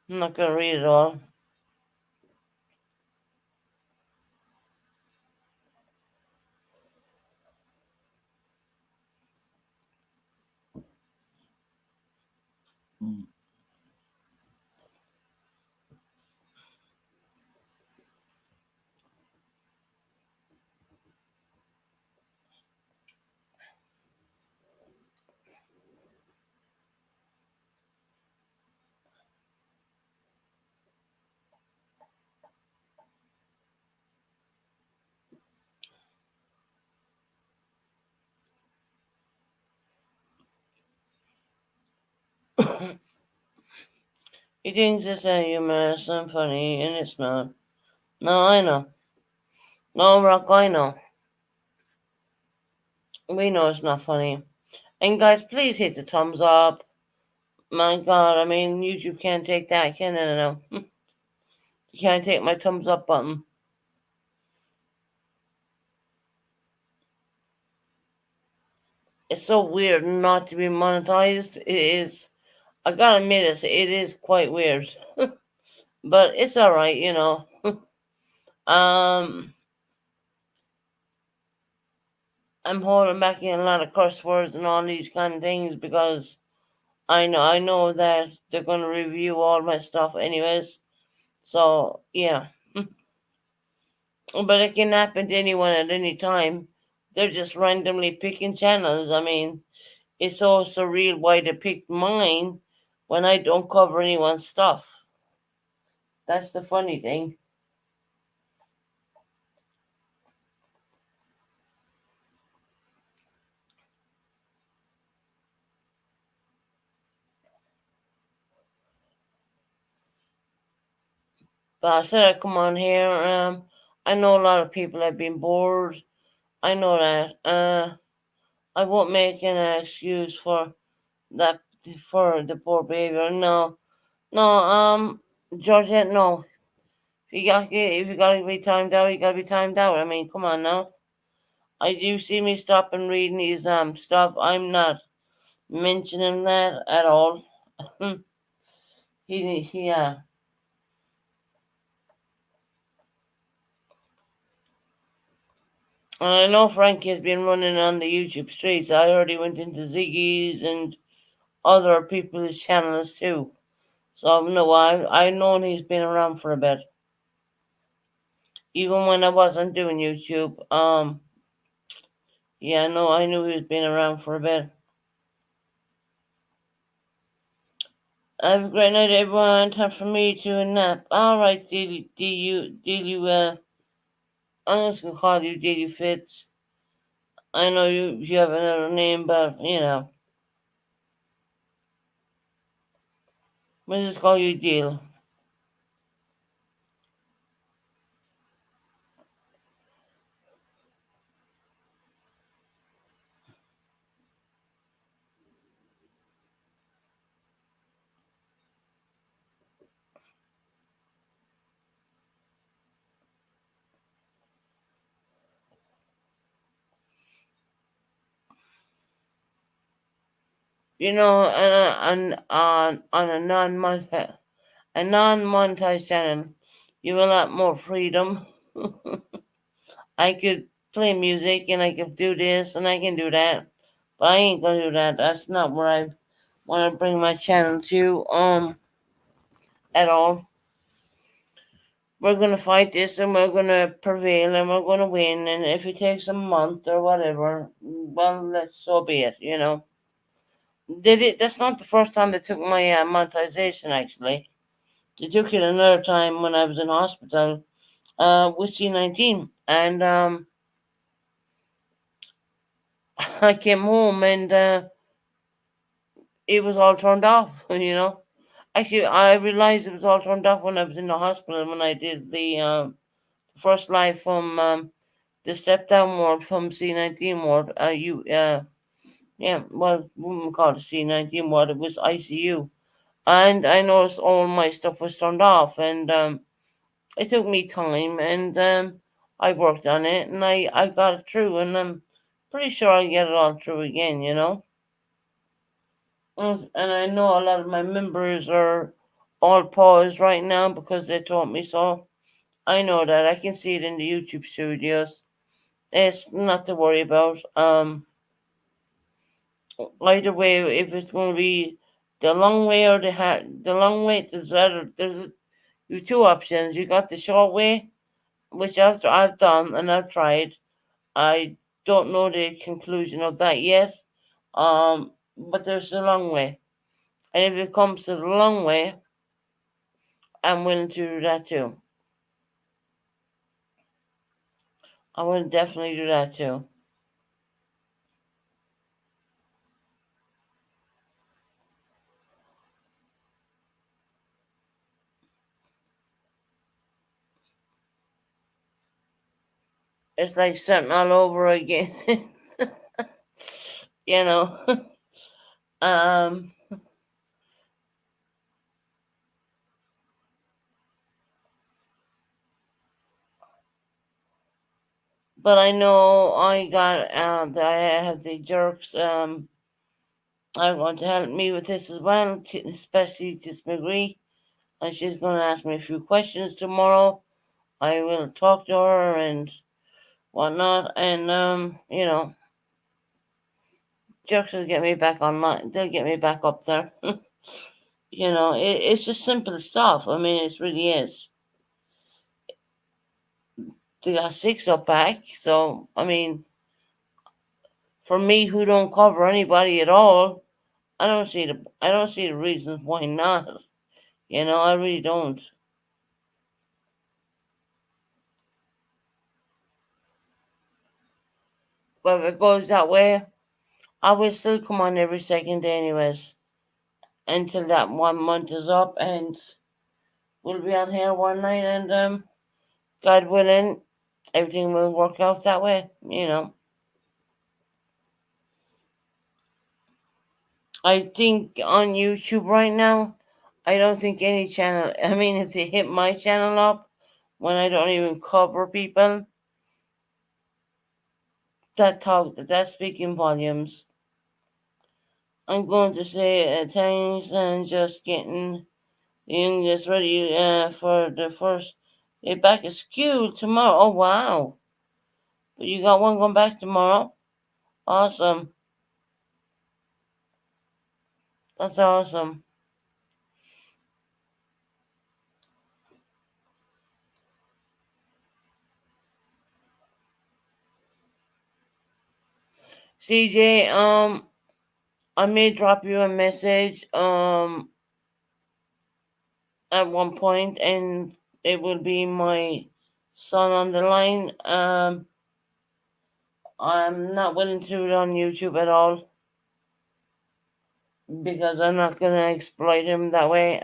Speaker 1: I'm not gonna read it all. He thinks it's humorous and funny, and it's not. No, I know. No, Rock, I know. We know it's not funny. And guys, please hit the thumbs up. My God, I mean, YouTube can't take that, can it? No, you can't take my thumbs up button. It's so weird not to be monetized. It is. I gotta admit, it is quite weird, but it's all right. Um, I'm holding back in a lot of curse words and all these kind of things because I know that they're gonna review all my stuff anyways. So yeah, but it can happen to anyone at any time. They're just randomly picking channels. I mean, it's so surreal why they picked mine when I don't cover anyone's stuff. That's the funny thing. But I said I'd come on here. I know a lot of people have been bored. I know that. I won't make an excuse for that for the poor behavior. No, no. Georgette, no. If you gotta be timed out, you gotta be timed out. I mean, come on now. I do see me stop and reading these stuff. I'm not mentioning that at all. Yeah. And I know Frankie has been running on the YouTube streets. I heard he went into Ziggy's and other people's channels too. So no, I known he's been around for a bit. Even when I wasn't doing YouTube. Yeah, no, I knew he was been around for a bit. Have a great night, everyone. Time for me to nap. All right, I'm just gonna call you Dilly Fitz. I know you have another name, but we'll just call you Deal. On a non-monetized channel, you have a lot more freedom. I could play music and I could do this and I can do that, but I ain't gonna do that. That's not where I want to bring my channel to at all. We're gonna fight this and we're gonna prevail and we're gonna win. And if it takes a month or whatever, well, let's so be it. Did it? That's not the first time they took my monetization. Actually, they took it another time when I was in hospital with C19, and I came home and it was all turned off. Actually, I realized it was all turned off when I was in the hospital when I did the first live from the step down ward from C19 ward. Yeah, well, we wouldn't call it C19 ward. It was ICU, and I noticed all my stuff was turned off, and it took me time, and I worked on it, and I got it through, and I'm pretty sure I'll get it all through again. And I know a lot of my members are all paused right now because they told me so. I know that. I can see it in the YouTube studios. It's not to worry about. Either way, if it's going to be the long way or the long way, there's you two options. You got the short way, which I've done and I've tried. I don't know the conclusion of that yet. But there's the long way, and if it comes to the long way, I'm willing to do that too. I will definitely do that too. It's like starting all over again. you know. um, but I know I have the jerks. I want to help me with this as well, especially Tis McGree. And she's going to ask me a few questions tomorrow. I will talk to her and whatnot. And, jerks will get me back online. They'll get me back up there. It's just simple stuff. I mean, it really is. They got six up back. So, I mean, for me who don't cover anybody at all, I don't see the reasons why not. I really don't. But if it goes that way, I will still come on every second day anyways. Until that 1 month is up and we'll be on here one night and God willing, everything will work out that way. I think on YouTube right now, I don't think any channel I mean if they hit my channel up when I don't even cover people, that's speaking volumes. I'm going to say thanks and just getting the youngest ready for the first day back at school tomorrow. Oh wow. But you got one going back tomorrow? Awesome. That's awesome. CJ, I may drop you a message at one point, and it will be my son on the line. I'm not willing to do it on YouTube at all because I'm not gonna exploit him that way.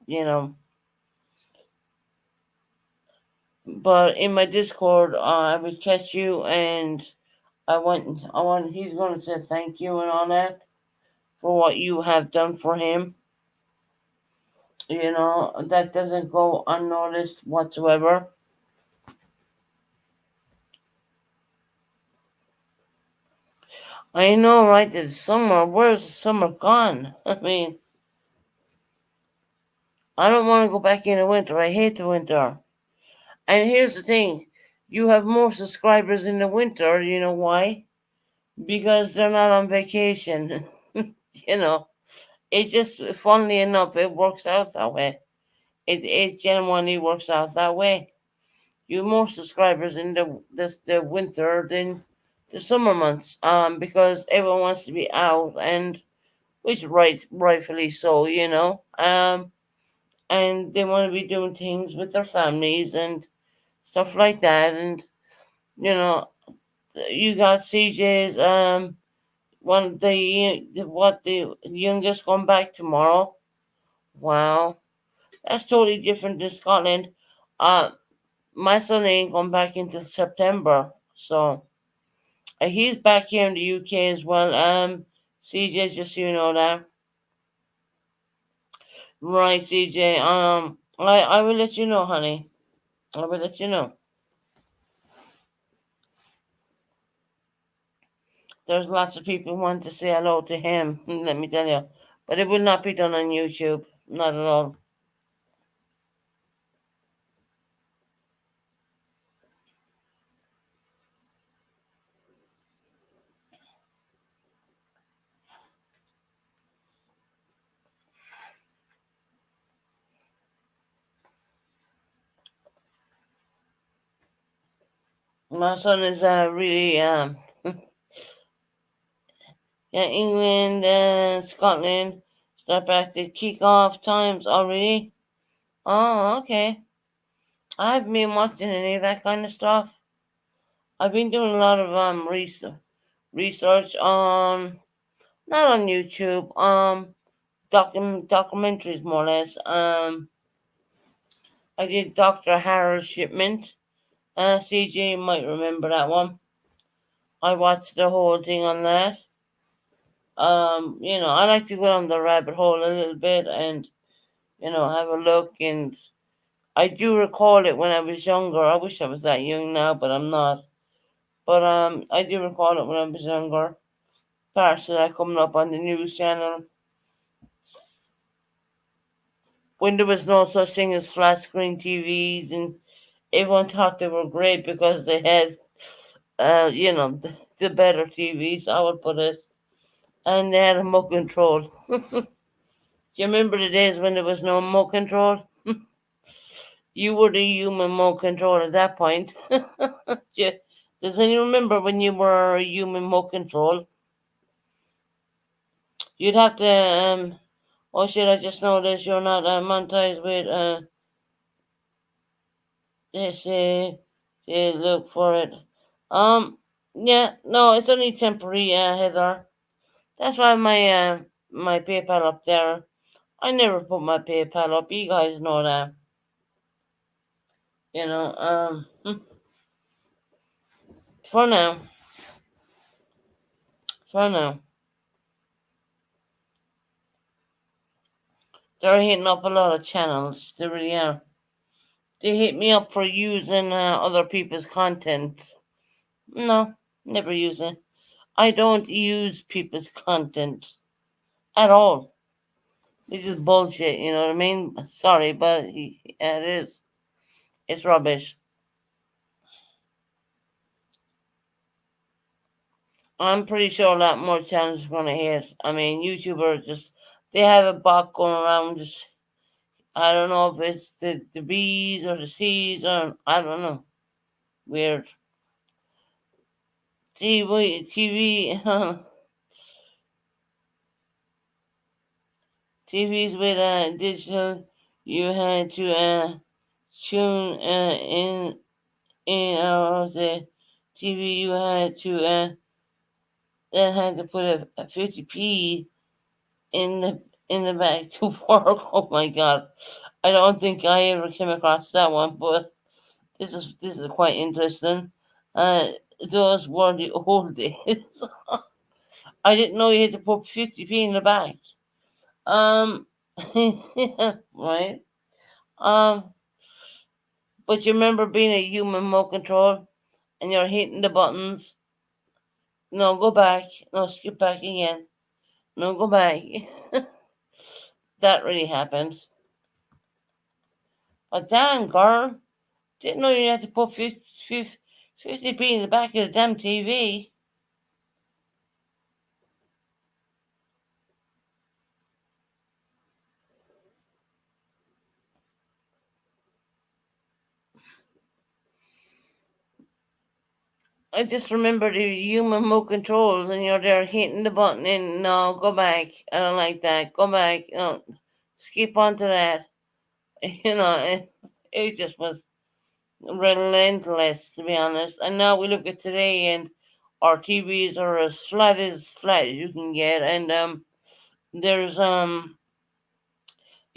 Speaker 1: You know, but in my Discord, I would catch you, and I want. He's gonna say thank you and all that for what you have done for him. That doesn't go unnoticed whatsoever. I know, right? It's summer. Where's the summer gone? I mean, I don't want to go back in the winter. I hate the winter. And here's the thing, you have more subscribers in the winter. You know why? Because they're not on vacation. you know, it just, funnily enough, it works out that way. It genuinely works out that way. You have more subscribers in the winter than the summer months, because everyone wants to be out, and which rightfully so, and they want to be doing things with their families and stuff like that, and you know, you got CJ's one the youngest going back tomorrow. Wow, that's totally different than Scotland. Uh, my son ain't going back until September, so he's back here in the UK as well. CJ, just so you know that, right? CJ, I will let you know, honey. I will let you know. There's lots of people who want to say hello to him. Let me tell you, but it will not be done on YouTube. Not at all. My son is really yeah, England and Scotland start back to kick off times already. Oh, okay. I haven't been watching any of that kind of stuff. I've been doing a lot of research on, not on YouTube, documentaries more or less. I did Dr. Harold Shipment. CJ might remember that one. I watched the whole thing on that. I like to go down the rabbit hole a little bit and, have a look. And I do recall it when I was younger. I wish I was that young now, but I'm not. But I do recall it when I was younger. Parts of that coming up on the news channel when there was no such thing as flat screen TVs, and everyone thought they were great because they had, the better TVs. I would put it, and they had a remote control. Do you remember the days when there was no remote control? You were the human remote control at that point. Yeah. Does anyone remember when you were a human remote control? You'd have to, oh shit, I just noticed you're not monetized with, let's look for it. Um, yeah, no, it's only temporary, Heather. That's why my PayPal up there. I never put my PayPal up. You guys know that. You know, for now, for now, they're hitting up a lot of channels. They really are. They hit me up for using other people's content. No, never use it. I don't use people's content at all. It's just bullshit, you know what I mean? Sorry, but it is. It's rubbish. I'm pretty sure a lot more channels are gonna hit. I mean, YouTubers just they have a bot going around. Just I don't know if it's the B's or the C's or I don't know. Weird. TV, TVs with digital. You had to tune in the TV. You had to then had to put a 50p in the back to work. Oh my god! I don't think I ever came across that one, but this is quite interesting. Uh, those were the old days. I didn't know you had to put 50p in the back. Um, right. Um, but you remember being a human remote control and you're hitting the buttons. No, go back. No, skip back again. No, go back. That really happened. But damn, girl, didn't know you had to put 50p in the back of the damn TV. I just remember the human remote controls and you're there hitting the button and no, go back. I don't like that. Go back. No, skip on to that. It just was relentless, to be honest. And now we look at today, and our TVs are as flat as you can get, and there's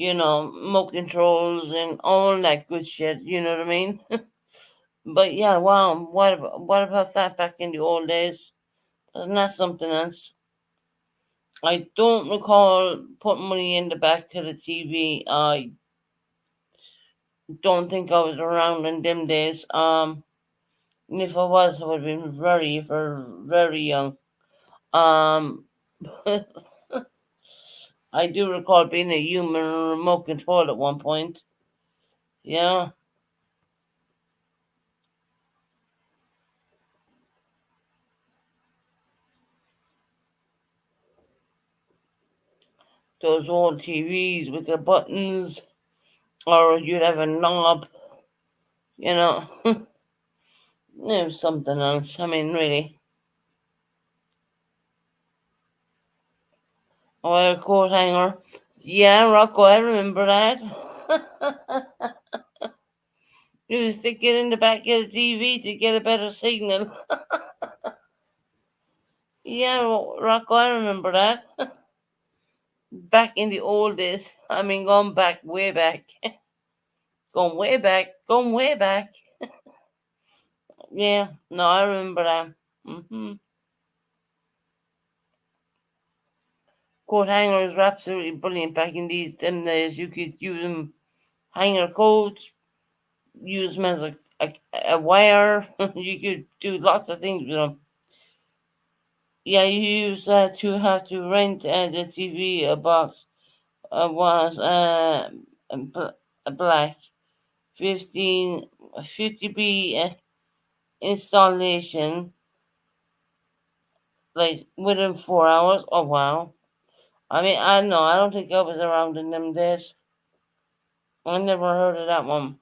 Speaker 1: remote controls and all that good shit. You know what I mean? But yeah, wow. What about that back in the old days? Isn't that something else? I don't recall putting money in the back of the TV. I don't think I was around in them days. And if I was, I would have been very young. Um, I do recall being a human remote control at one point. Yeah, those old TVs with the buttons, or you'd have a knob. You know, it was something else. I mean, really. Oh, a coat hanger. Yeah, Rocco, I remember that. You stick it in the back of the TV to get a better signal. Yeah, Rocco, I remember that. Back in the old days. I mean, going back, way back. Going way back. Going way back. Yeah, no, I remember that. Coat hangers were absolutely brilliant back in these them days. You could use them hanger coats, use them as a wire. You could do lots of things with them. Yeah, you used to have to rent the TV box was a black 15 50p installation like within 4 hours. Oh wow! I mean, I know I don't think I was around in them days. I never heard of that one.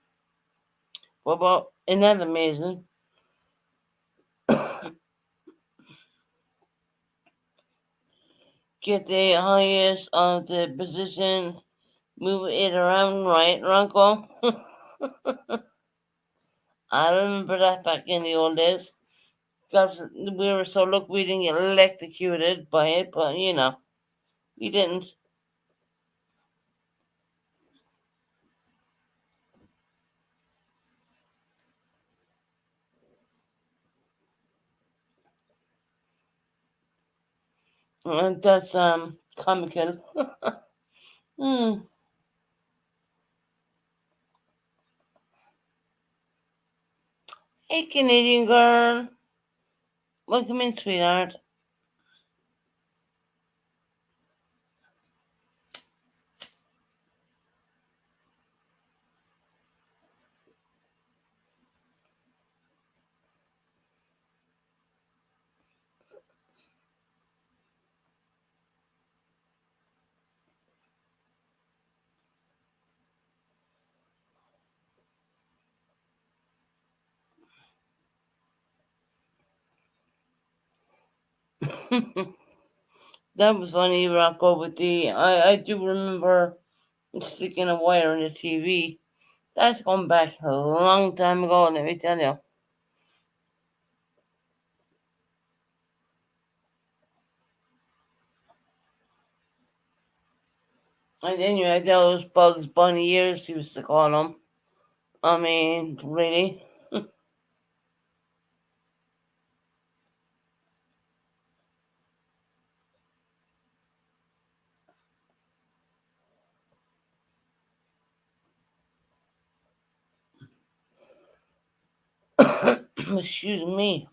Speaker 1: What about isn't that amazing? Get the highest of the position, move it around right, Ronco. I remember that back in the old days. 'Cause we were so lucky we didn't get electrocuted by it, but we didn't. And that's comical. Hmm. Hey, Canadian girl. Welcome in, sweetheart. That was funny, Rocco, with I do remember sticking a wire in the TV. That's gone back a long time ago, let me tell you. And then you had those Bugs Bunny ears, you used to call them. I mean, really? Excuse me.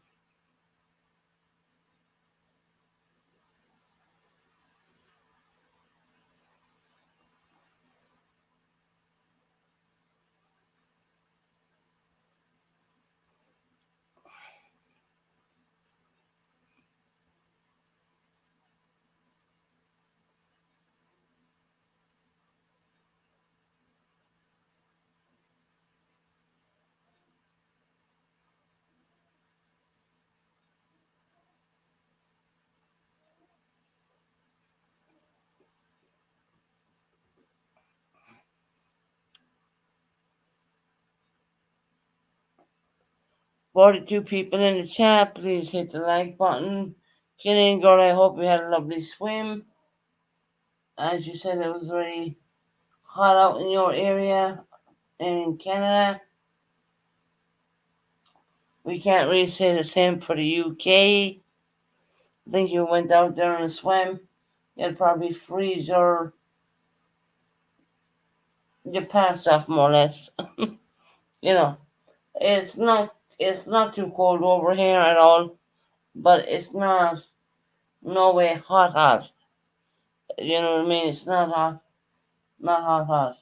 Speaker 1: 42 people in the chat. Please hit the like button. Killing girl, I hope you had a lovely swim. As you said, it was very hot out in your area in Canada. We can't really say the same for the UK. I think you went out there and swam. You'd probably freeze your pants off more or less. You know, it's not too cold over here at all, but it's not no way hot. You know what I mean? It's not hot, not hot.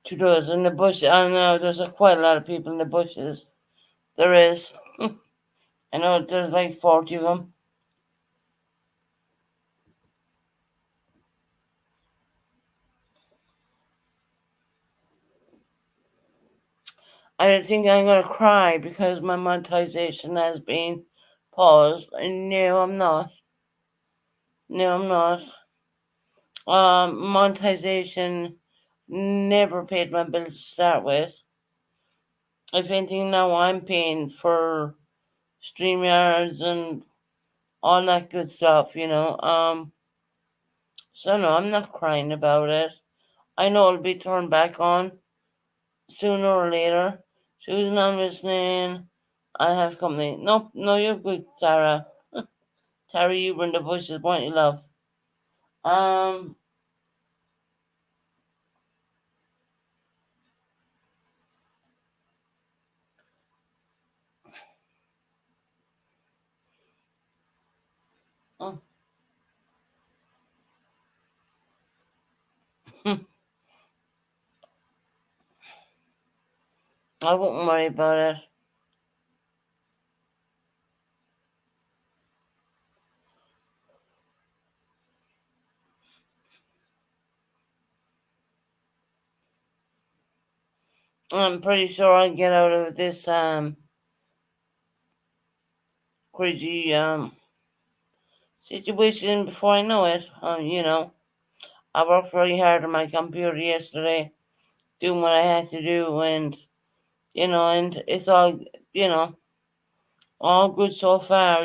Speaker 1: To those in the bush, I know there's quite a lot of people in the bushes. There is. I know there's like 40 of them. I think I'm gonna cry because my monetization has been paused. And no, I'm not. No, I'm not. Monetization never paid my bills to start with. If anything, now I'm paying for StreamYards and all that good stuff, you know. So no, I'm not crying about it. I know it'll be turned back on sooner or later. Susan, I'm listening. I have company. Nope, no, you're good, Tara. Tara, you were in the bushes, weren't you, love? Um, I won't worry about it. I'm pretty sure I'll get out of this crazy situation before I know it. You know, I worked very hard on my computer yesterday, doing what I had to do, and and it's all you know, all good so far.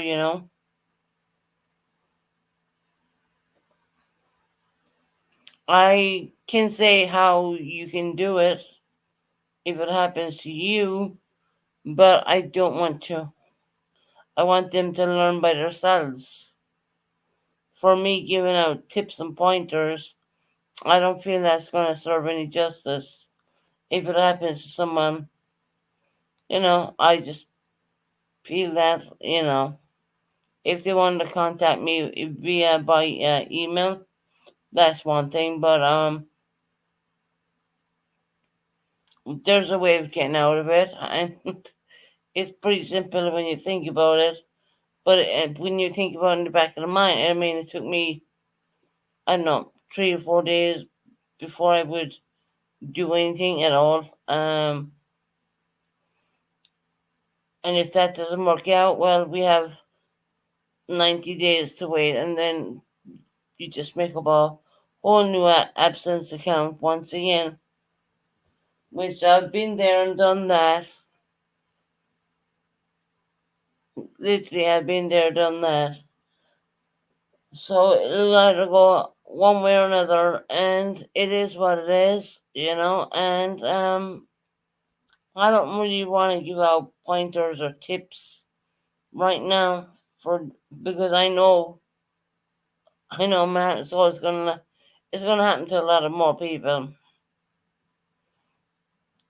Speaker 1: I can say how you can do it if it happens to you, but I don't want to. I want them to learn by themselves. For me, giving out tips and pointers, I don't feel that's going to serve any justice. If it happens to someone, I just feel that, if they want to contact me via by email, that's one thing. But there's a way of getting out of it, and it's pretty simple when you think about it. But when you think about it in the back of the mind, I mean, it took me, I don't know, 3 or 4 days before I would do anything at all. And if that doesn't work out, well, we have 90 days to wait, and then you just make up a whole new absence account once again, which I've been there and done that. Literally, I've been there, done that. So it'll either go one way or another, and it is what it is, And I don't really want to give out pointers or tips right now for because I know, man. So it's gonna happen to a lot of more people.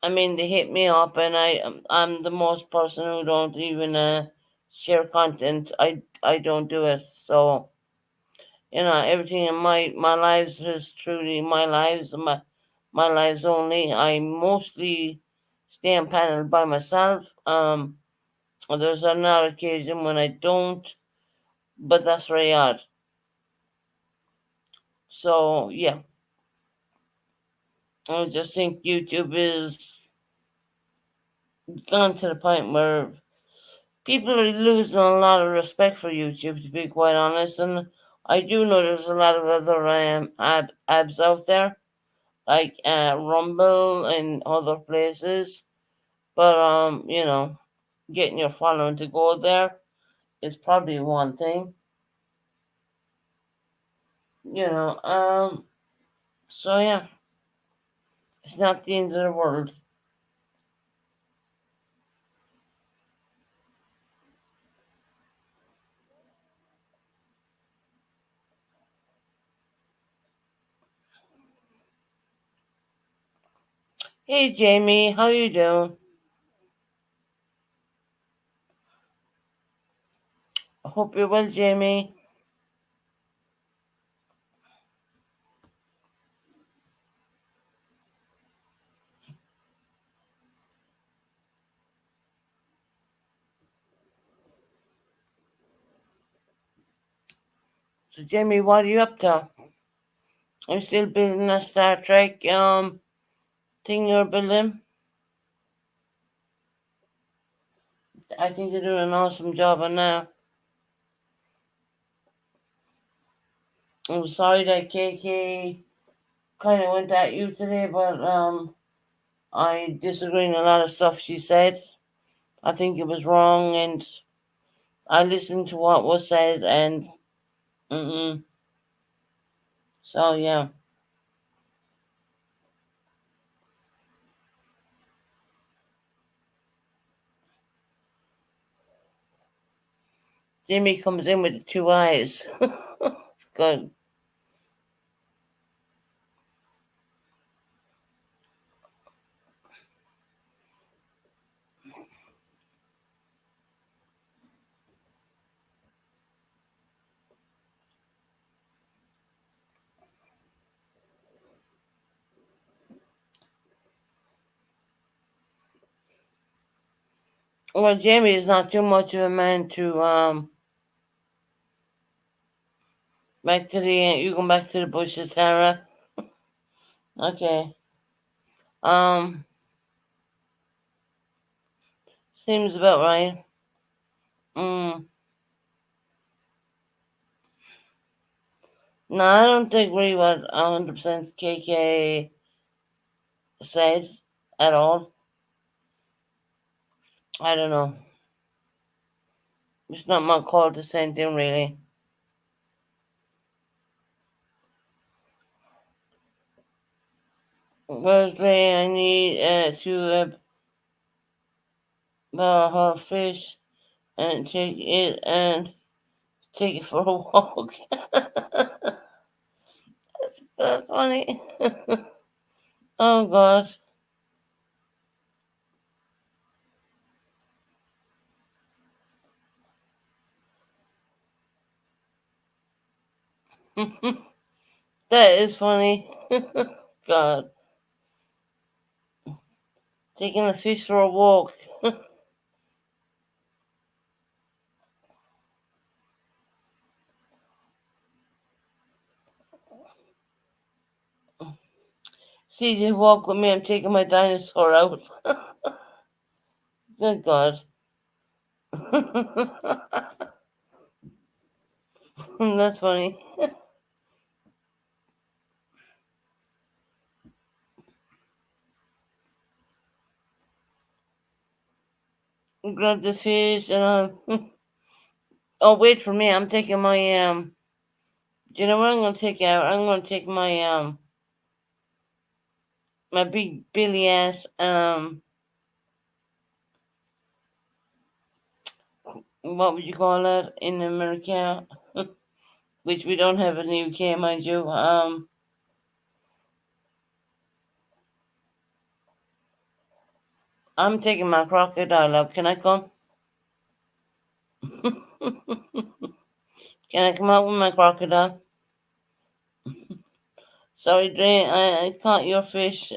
Speaker 1: I mean, they hit me up, and I'm the most person who don't even share content. I don't do it. So everything in my lives is truly my lives, my lives only. I mostly stay on panel by myself. There's an odd occasion when I don't, but that's very odd. So yeah, I just think YouTube is gone to the point where people are losing a lot of respect for YouTube, to be quite honest. And I do know there's a lot of other apps out there, like Rumble and other places. But getting your following to go there is probably one thing. You know, so yeah, it's not the end of the world. Hey Jamie, how you doing? I hope you're well, Jamie. So Jamie, what are you up to? Are you still building a Star Trek thing you're building? I think you're doing an awesome job on that. I'm sorry that KK kind of went at you today, but I disagree in a lot of stuff she said. I think it was wrong, and I listened to what was said, and mm-mm. So yeah, Jimmy comes in with the two eyes. Good. Well, Jamie is not too much of a man to back to the you go back to the bushes, Tara. Okay. Um, seems about right. Mm. No, I don't agree what 100% KK said at all. I don't know. It's not my call to send him really. Thursday, I need to buy her fish and take it for a walk. That's funny. Oh gosh. That is funny. God. Taking a fish for a walk. CJ, walk with me. I'm taking my dinosaur out. Good God. That's funny. Grab the fish and oh, wait for me. I'm taking my Do you know what I'm gonna take out? I'm gonna take my big Billy ass what would you call that in America? Which we don't have in the UK, mind you. I'm taking my crocodile out. Can I come? Can I come out with my crocodile? Sorry, Dre, I caught your fish.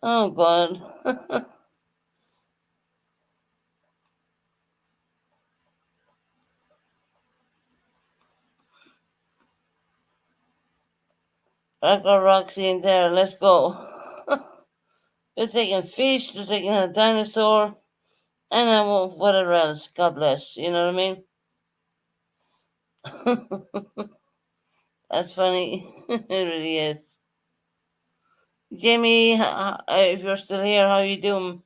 Speaker 1: Oh God. I got Roxy in there. Let's go. They're taking fish, they're taking a dinosaur, and I want whatever else. God bless. You know what I mean? That's funny. It really is. Jamie, if you're still here, how you doing?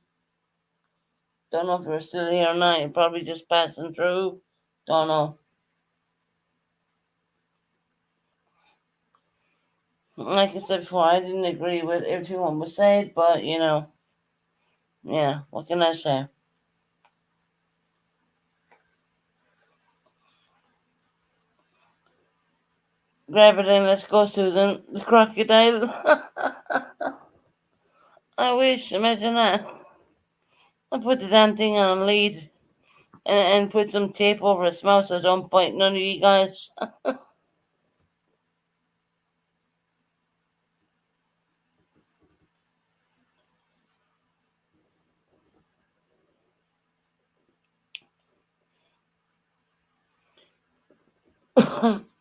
Speaker 1: Don't know if you're still here or not. You're probably just passing through. Don't know. Like I said before, I didn't agree with everything was said, but yeah, what can I say? Grab it and let's go, Susan. The crocodile. I wish, imagine that. I put the damn thing on a lead and put some tape over its mouth so don't bite none of you guys.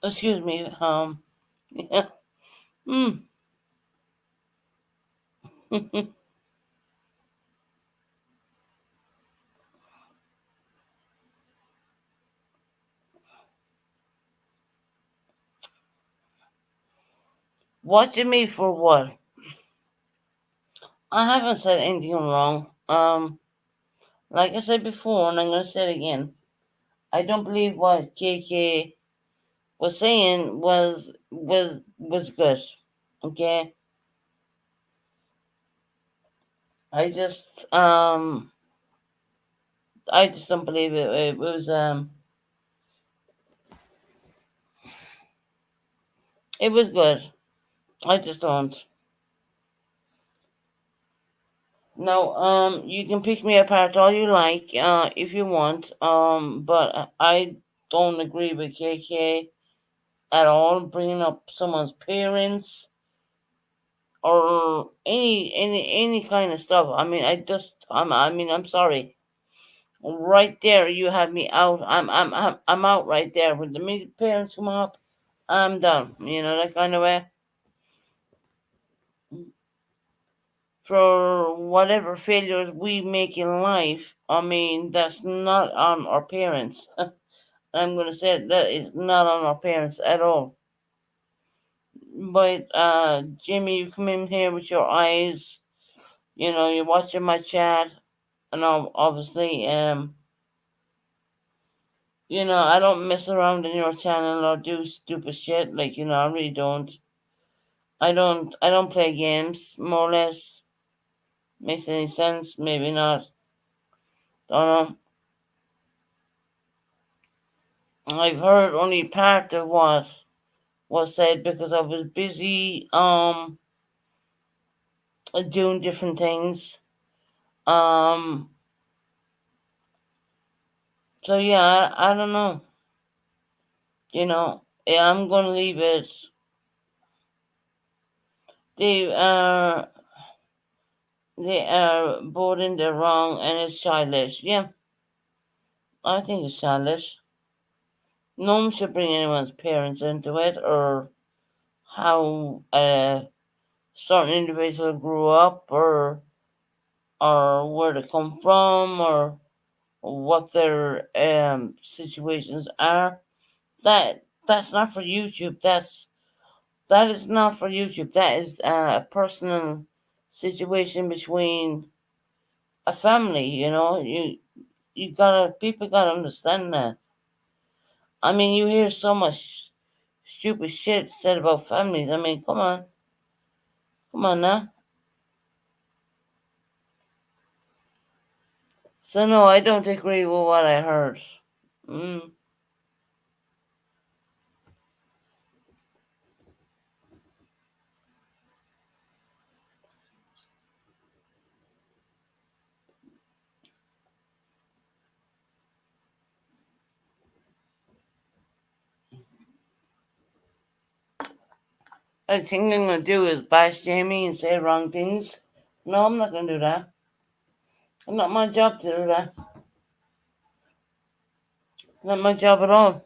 Speaker 1: Excuse me. Yeah. Mm. Watching me for what? I haven't said anything wrong. Like I said before, and I'm gonna say it again. I don't believe what KK was saying was good. Okay, I just um I just don't believe it. It was good. I just don't. No, you can pick me apart all you like, if you want. But I don't agree with KK at all. Bringing up someone's parents or any kind of stuff. I mean, I'm sorry. Right there, you have me out. I'm out right there. When the minute parents come up, I'm done. You know that kind of way. For whatever failures we make in life, I mean, that's not on our parents. I'm going to say that is not on our parents at all. But Jimmy, you come in here with your eyes, you're watching my chat, and obviously, I don't mess around in your channel or do stupid shit. Like, I really don't. I don't play games, more or less. Makes any sense? Maybe not. Don't know. I've heard only part of what was said because I was busy doing different things. Um so yeah, I don't know. Yeah, I'm gonna leave it. Dave, They are both in the wrong and it's childish. Yeah, I think it's childish. No one should bring anyone's parents into it or how a certain individual grew up or where they come from or what their situations are. That's not for YouTube. That is not for YouTube. That is a personal situation between a family. You gotta people gotta understand that. I mean, you hear so much stupid shit said about families. I mean, come on now. So no, I don't agree with what I heard. Mm. I think I'm gonna do is bash Jamie and say wrong things. No, I'm not gonna do that. It's not my job to do that. Not my job at all.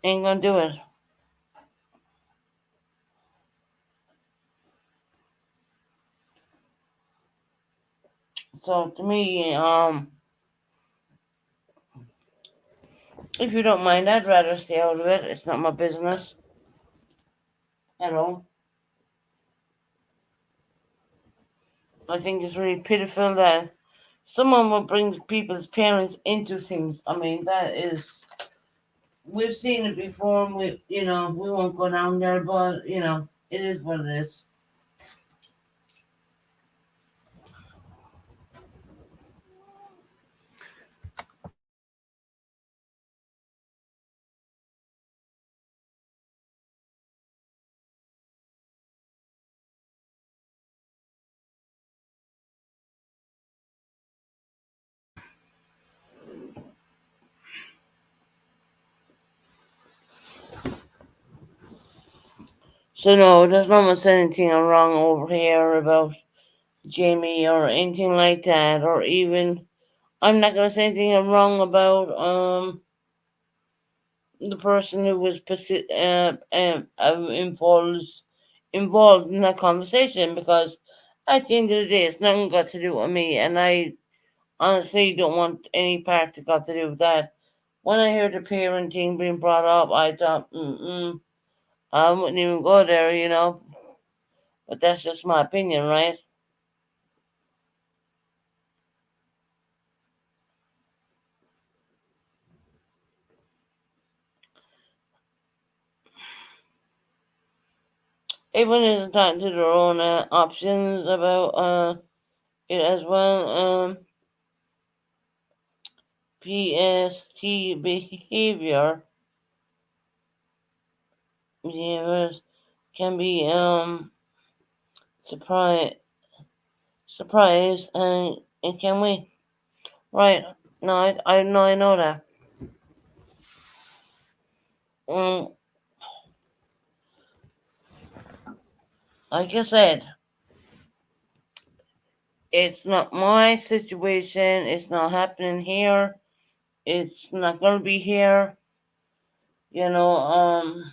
Speaker 1: Ain't gonna do it. So to me, if you don't mind, I'd rather stay out of it. It's not my business at all. I think it's really pitiful that someone will bring people's parents into things. I mean, that is we've seen it before. And we won't go down there, but it is what it is. So no, there's no one saying anything wrong over here about Jamie or anything like that, or even I'm not gonna say anything wrong about the person who was involved in that conversation because at the end of the day, it's nothing got to do with me, and I honestly don't want any part to got to do with that. When I heard the parenting being brought up, I thought, I wouldn't even go there. But that's just my opinion, right? Everyone is entitled to their own options about it as well. PST behaviors can be surprise surprise and can we right no I know that um, like I said, it's not my situation, it's not happening here, it's not gonna be here, you know um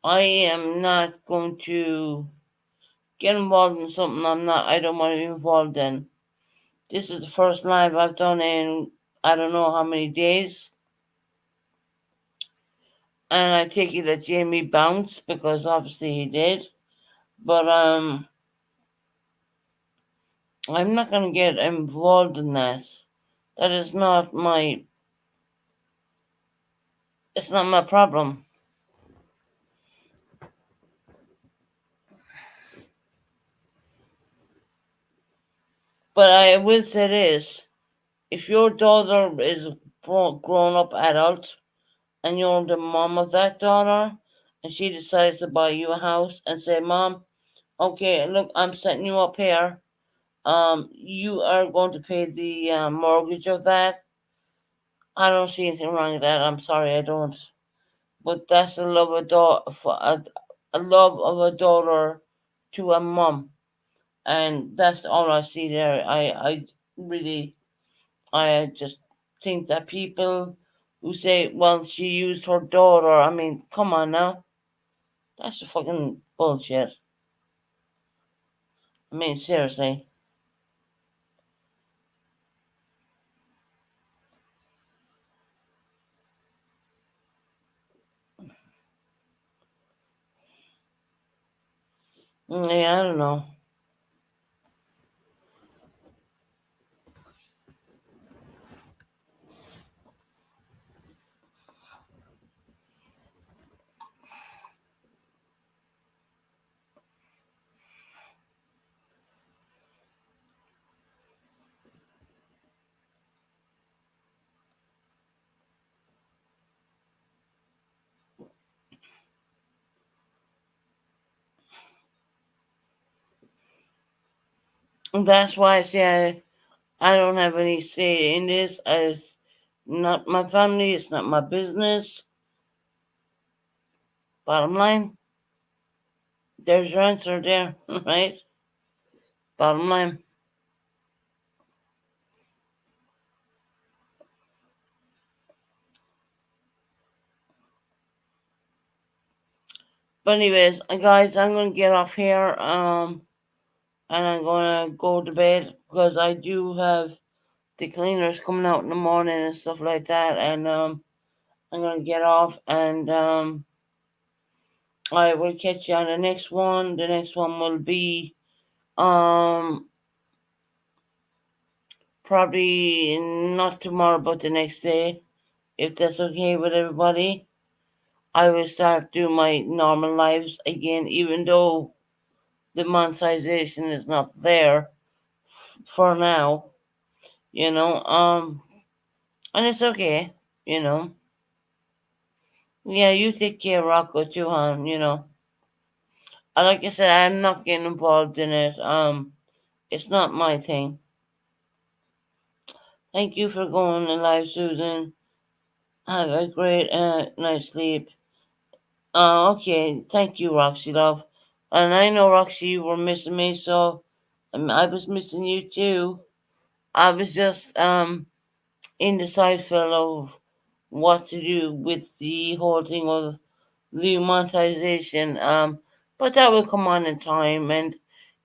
Speaker 1: I am not going to get involved in something I don't want to be involved in. This is the first live I've done in I don't know how many days, and I take it that Jamie bounced because obviously he did. But I'm not gonna get involved in that. That is not my. It's not my problem. But I will say this: if your daughter is grown up adult and you're the mom of that daughter, and she decides to buy you a house and say, "Mom, okay, look, I'm setting you up here. You are going to pay the mortgage of that." I don't see anything wrong with that. I'm sorry, I don't. But that's the love of a love of a daughter to a mum, and that's all I see there. I really, I just think that people who say, well, she used her daughter, I mean, come on now, that's fucking bullshit. I mean, seriously. Yeah, I don't know. That's why I say I don't have any say in this. It's not my family. It's not my business. Bottom line, there's your answer there, right? Bottom line. But anyways, guys, I'm gonna get off here. And I'm gonna go to bed because I do have the cleaners coming out in the morning and stuff like that. And I'm gonna get off and I will catch you on the next one. The next one will be um probably not tomorrow, but the next day, if that's okay with everybody. I will start doing my normal lives again, even though the monetization is not there for now, you know. And it's okay, you know. Yeah, you take care, Rocco, too, hon, you know. And like I said, I'm not getting involved in it. It's not my thing. Thank you for going live, Susan. Have a great night's sleep. Okay. Thank you, Roxy, love. And I know, Roxy, you were missing me, so I was missing you too. I was just indecisive of what to do with the whole thing of the monetization. But that will come on in time, and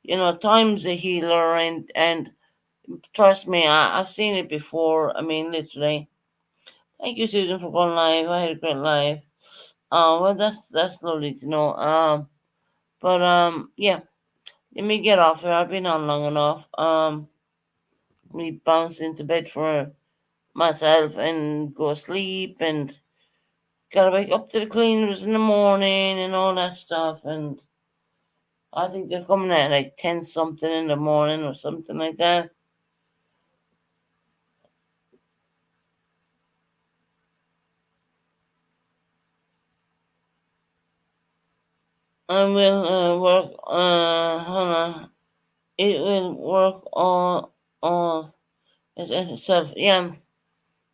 Speaker 1: you know, time's a healer, and trust me, I've seen it before. I mean, literally. Thank you, Susan, for going live. I had a great live. Well, that's lovely to know. But yeah. Let me get off here. I've been on long enough. Me bounce into bed for myself and go sleep and gotta wake up to the cleaners in the morning and all that stuff. And I think they're coming at like 10 something in the morning or something like that. I will work. Hold on. It will work on itself. Yeah,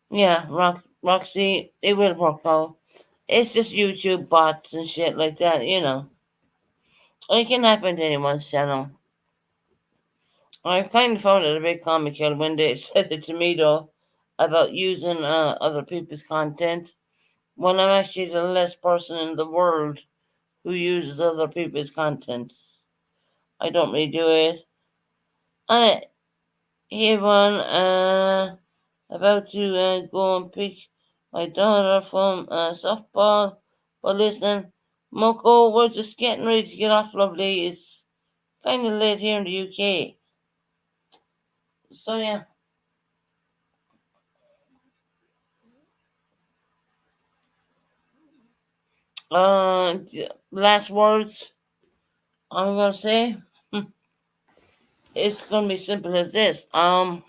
Speaker 1: yeah. Roxy, it will work out. It's just YouTube bots and shit like that, you know. It can happen to anyone's channel. I kind of found it a bit comical when they said it to me though about using other people's content when I'm actually the last person in the world who uses other people's content. I don't really do it. I hear one about to go and pick my daughter from softball, but listen, Moko, we're just getting ready to get off, lovely. It's kind of late here in the UK, so yeah. Last words I'm gonna say. It's gonna be simple as this. I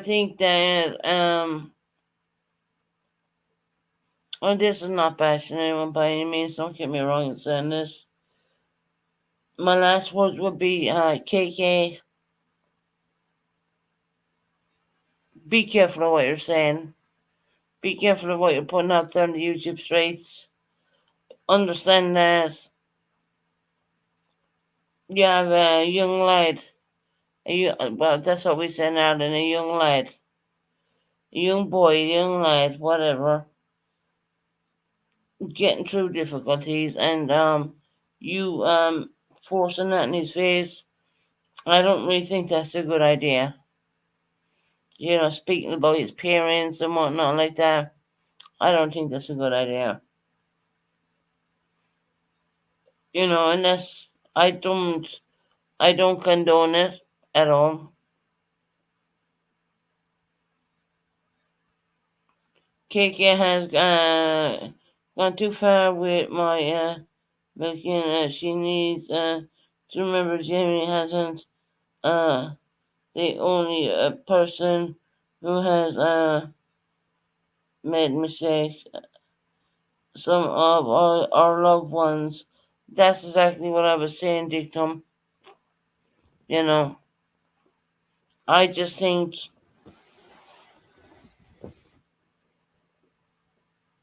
Speaker 1: think that and this is not bashing anyone by any means. Don't get me wrong in saying this. My last words would be, KK. Be careful of what you're saying. Be careful of what you're putting out there in the YouTube streets. understand that you have a young lad, well, that's what we say in Ireland, a young lad, a young boy, a young lad, whatever, getting through difficulties, and you forcing that in his face. I don't really think that's a good idea. Speaking about his parents and whatnot like that. I don't think that's a good idea. And I don't condone it at all. KK has gone too far with my milking. She needs to remember Jamie hasn't the only person who has made mistakes. Some of our loved ones. That's exactly what I was saying, Dictum. You know, I just think,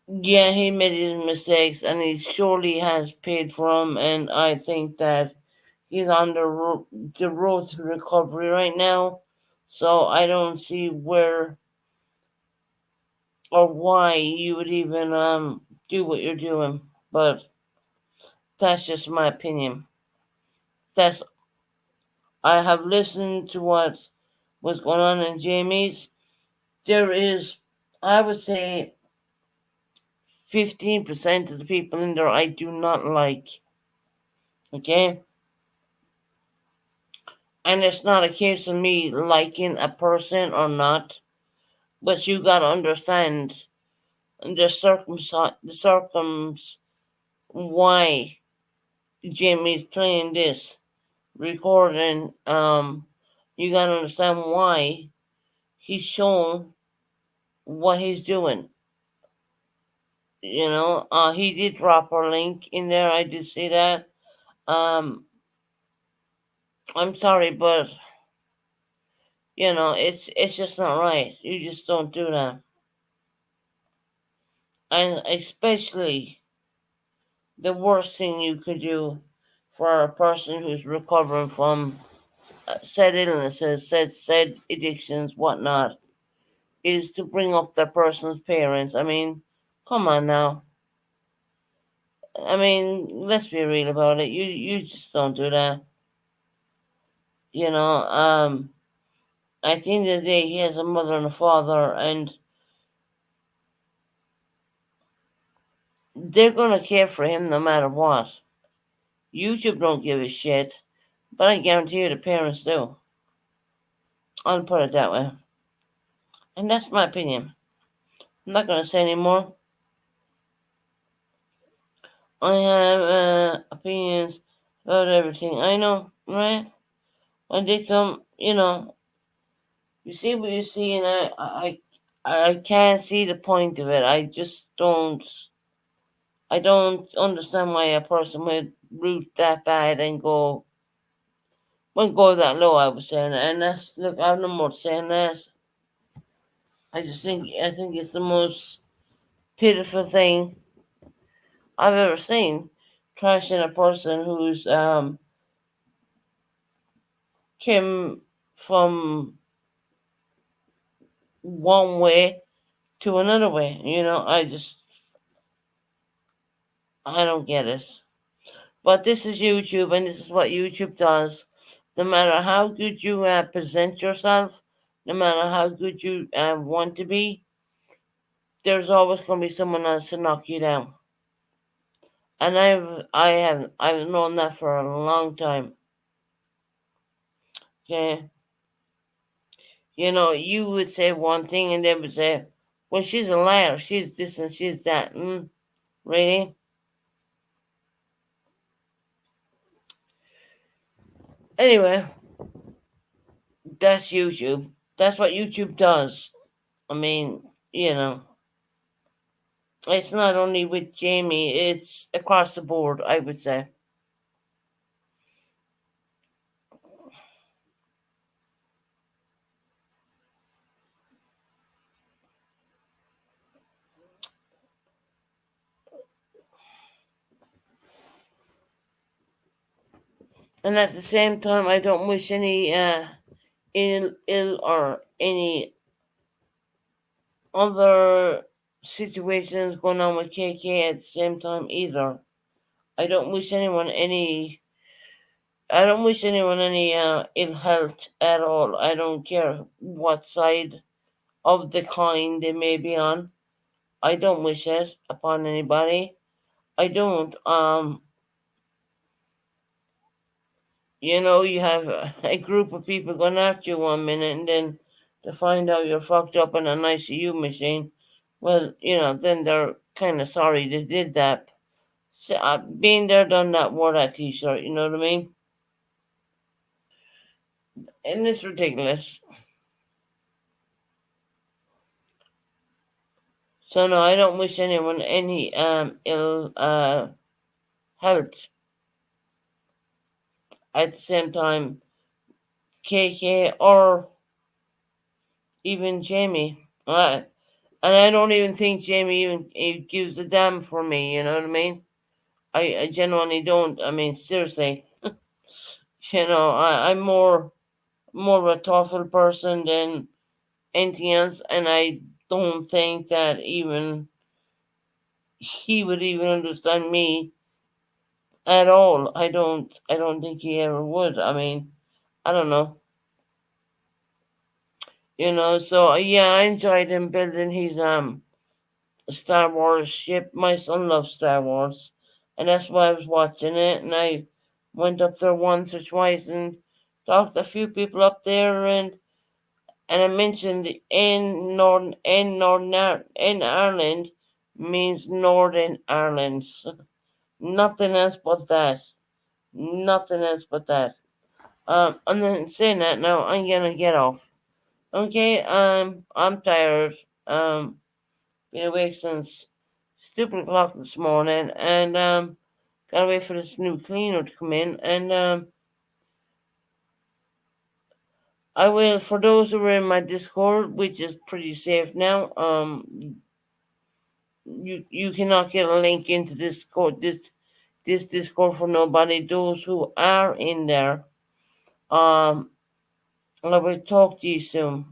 Speaker 1: yeah, he made his mistakes and he surely has paid for them. And I think that he's on the road to recovery right now. So I don't see where or why you would even do what you're doing. But that's just my opinion. That's I have listened to what was going on in Jamie's. There is, I would say, 15% of the people in there I do not like. Okay? And it's not a case of me liking a person or not, but you gotta understand the circums why Jamie's playing this recording. You gotta understand why he's showing what he's doing. He did drop our link in there. I did see that. Um, I'm sorry, but it's just not right. You just don't do that, and especially the worst thing you could do for a person who's recovering from said illnesses, said addictions, whatnot, is to bring up that person's parents. I mean, come on now. I mean, let's be real about it. You just don't do that. You know, at the end of the day, he has a mother and a father, and they're gonna care for him no matter what. YouTube don't give a shit, but I guarantee you the parents do. I'll put it that way, and that's my opinion. I'm not gonna say anymore. I have opinions about everything. I know, right? I did some, you see what you see, and I can't see the point of it. I don't understand why a person would root that bad and wouldn't go that low. I was saying, and that's look. I have no more saying that. I think it's the most pitiful thing I've ever seen. Trashing a person who's came from one way to another way. I don't get it. But this is YouTube, and this is what YouTube does. No matter how good you present yourself, no matter how good you want to be, there's always going to be someone else to knock you down. And I've known that for a long time. Okay, you would say one thing, and they would say, "Well, she's a liar. She's this and she's that." Really? Anyway, that's YouTube. That's what YouTube does. I mean, it's not only with Jamie, it's across the board, I would say. And at the same time, I don't wish any ill or any other situations going on with KK at the same time either. I don't wish anyone any. I don't wish anyone any ill health at all. I don't care what side of the coin they may be on. I don't wish it upon anybody. I don't. You have a group of people going after you one minute, and then to find out you're fucked up in an ICU machine. Well, then they're kind of sorry they did that. So, been there, done that, wore that T-shirt. You know what I mean? And it's ridiculous. So no, I don't wish anyone any ill health. At the same time, KK or even Jamie. And I don't even think Jamie even gives a damn for me. You know what I mean? I genuinely don't. I mean, seriously. I'm more of a thoughtful person than anything else, and I don't think that even he would even understand me at all. I don't think he ever would. I mean, I don't know. So yeah, I enjoyed him building his Star Wars ship. My son loves Star Wars, and that's why I was watching it. And I went up there once or twice and talked to a few people up there, and I mentioned the in Ireland means Northern Ireland. Nothing else but that. Nothing else but that. And then saying that now, I'm gonna get off. Okay. I'm tired. Been awake since stupid o'clock this morning, and gotta wait for this new cleaner to come in. And I will, for those who are in my Discord, which is pretty safe now. You cannot get a link into this Discord for nobody. Those who are in there, um, I will talk to you soon.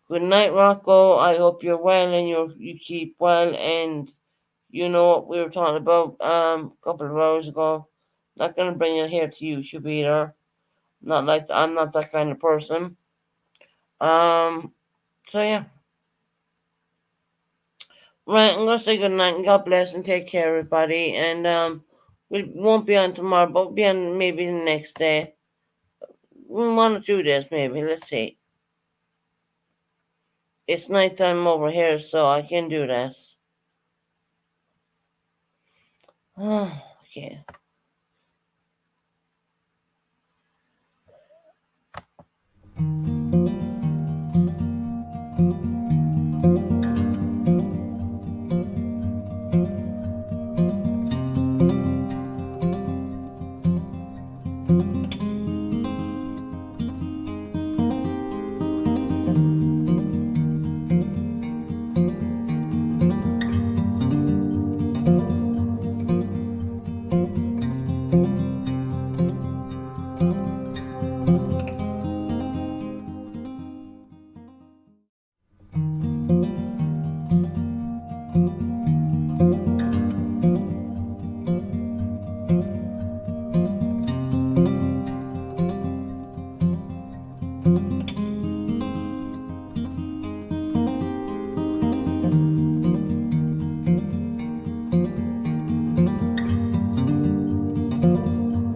Speaker 1: Good night, Rocco. I hope you're well and you keep well. And you know what we were talking about a couple of hours ago. Not gonna bring it here to you, Shabira. Not like I'm not that kind of person. Um. So yeah. Right. I'm gonna say good night and God bless and take care, everybody. And we won't be on tomorrow, but we'll be on maybe the next day. 1 or 2 days maybe. Let's see. It's nighttime over here, so I can do that. Okay.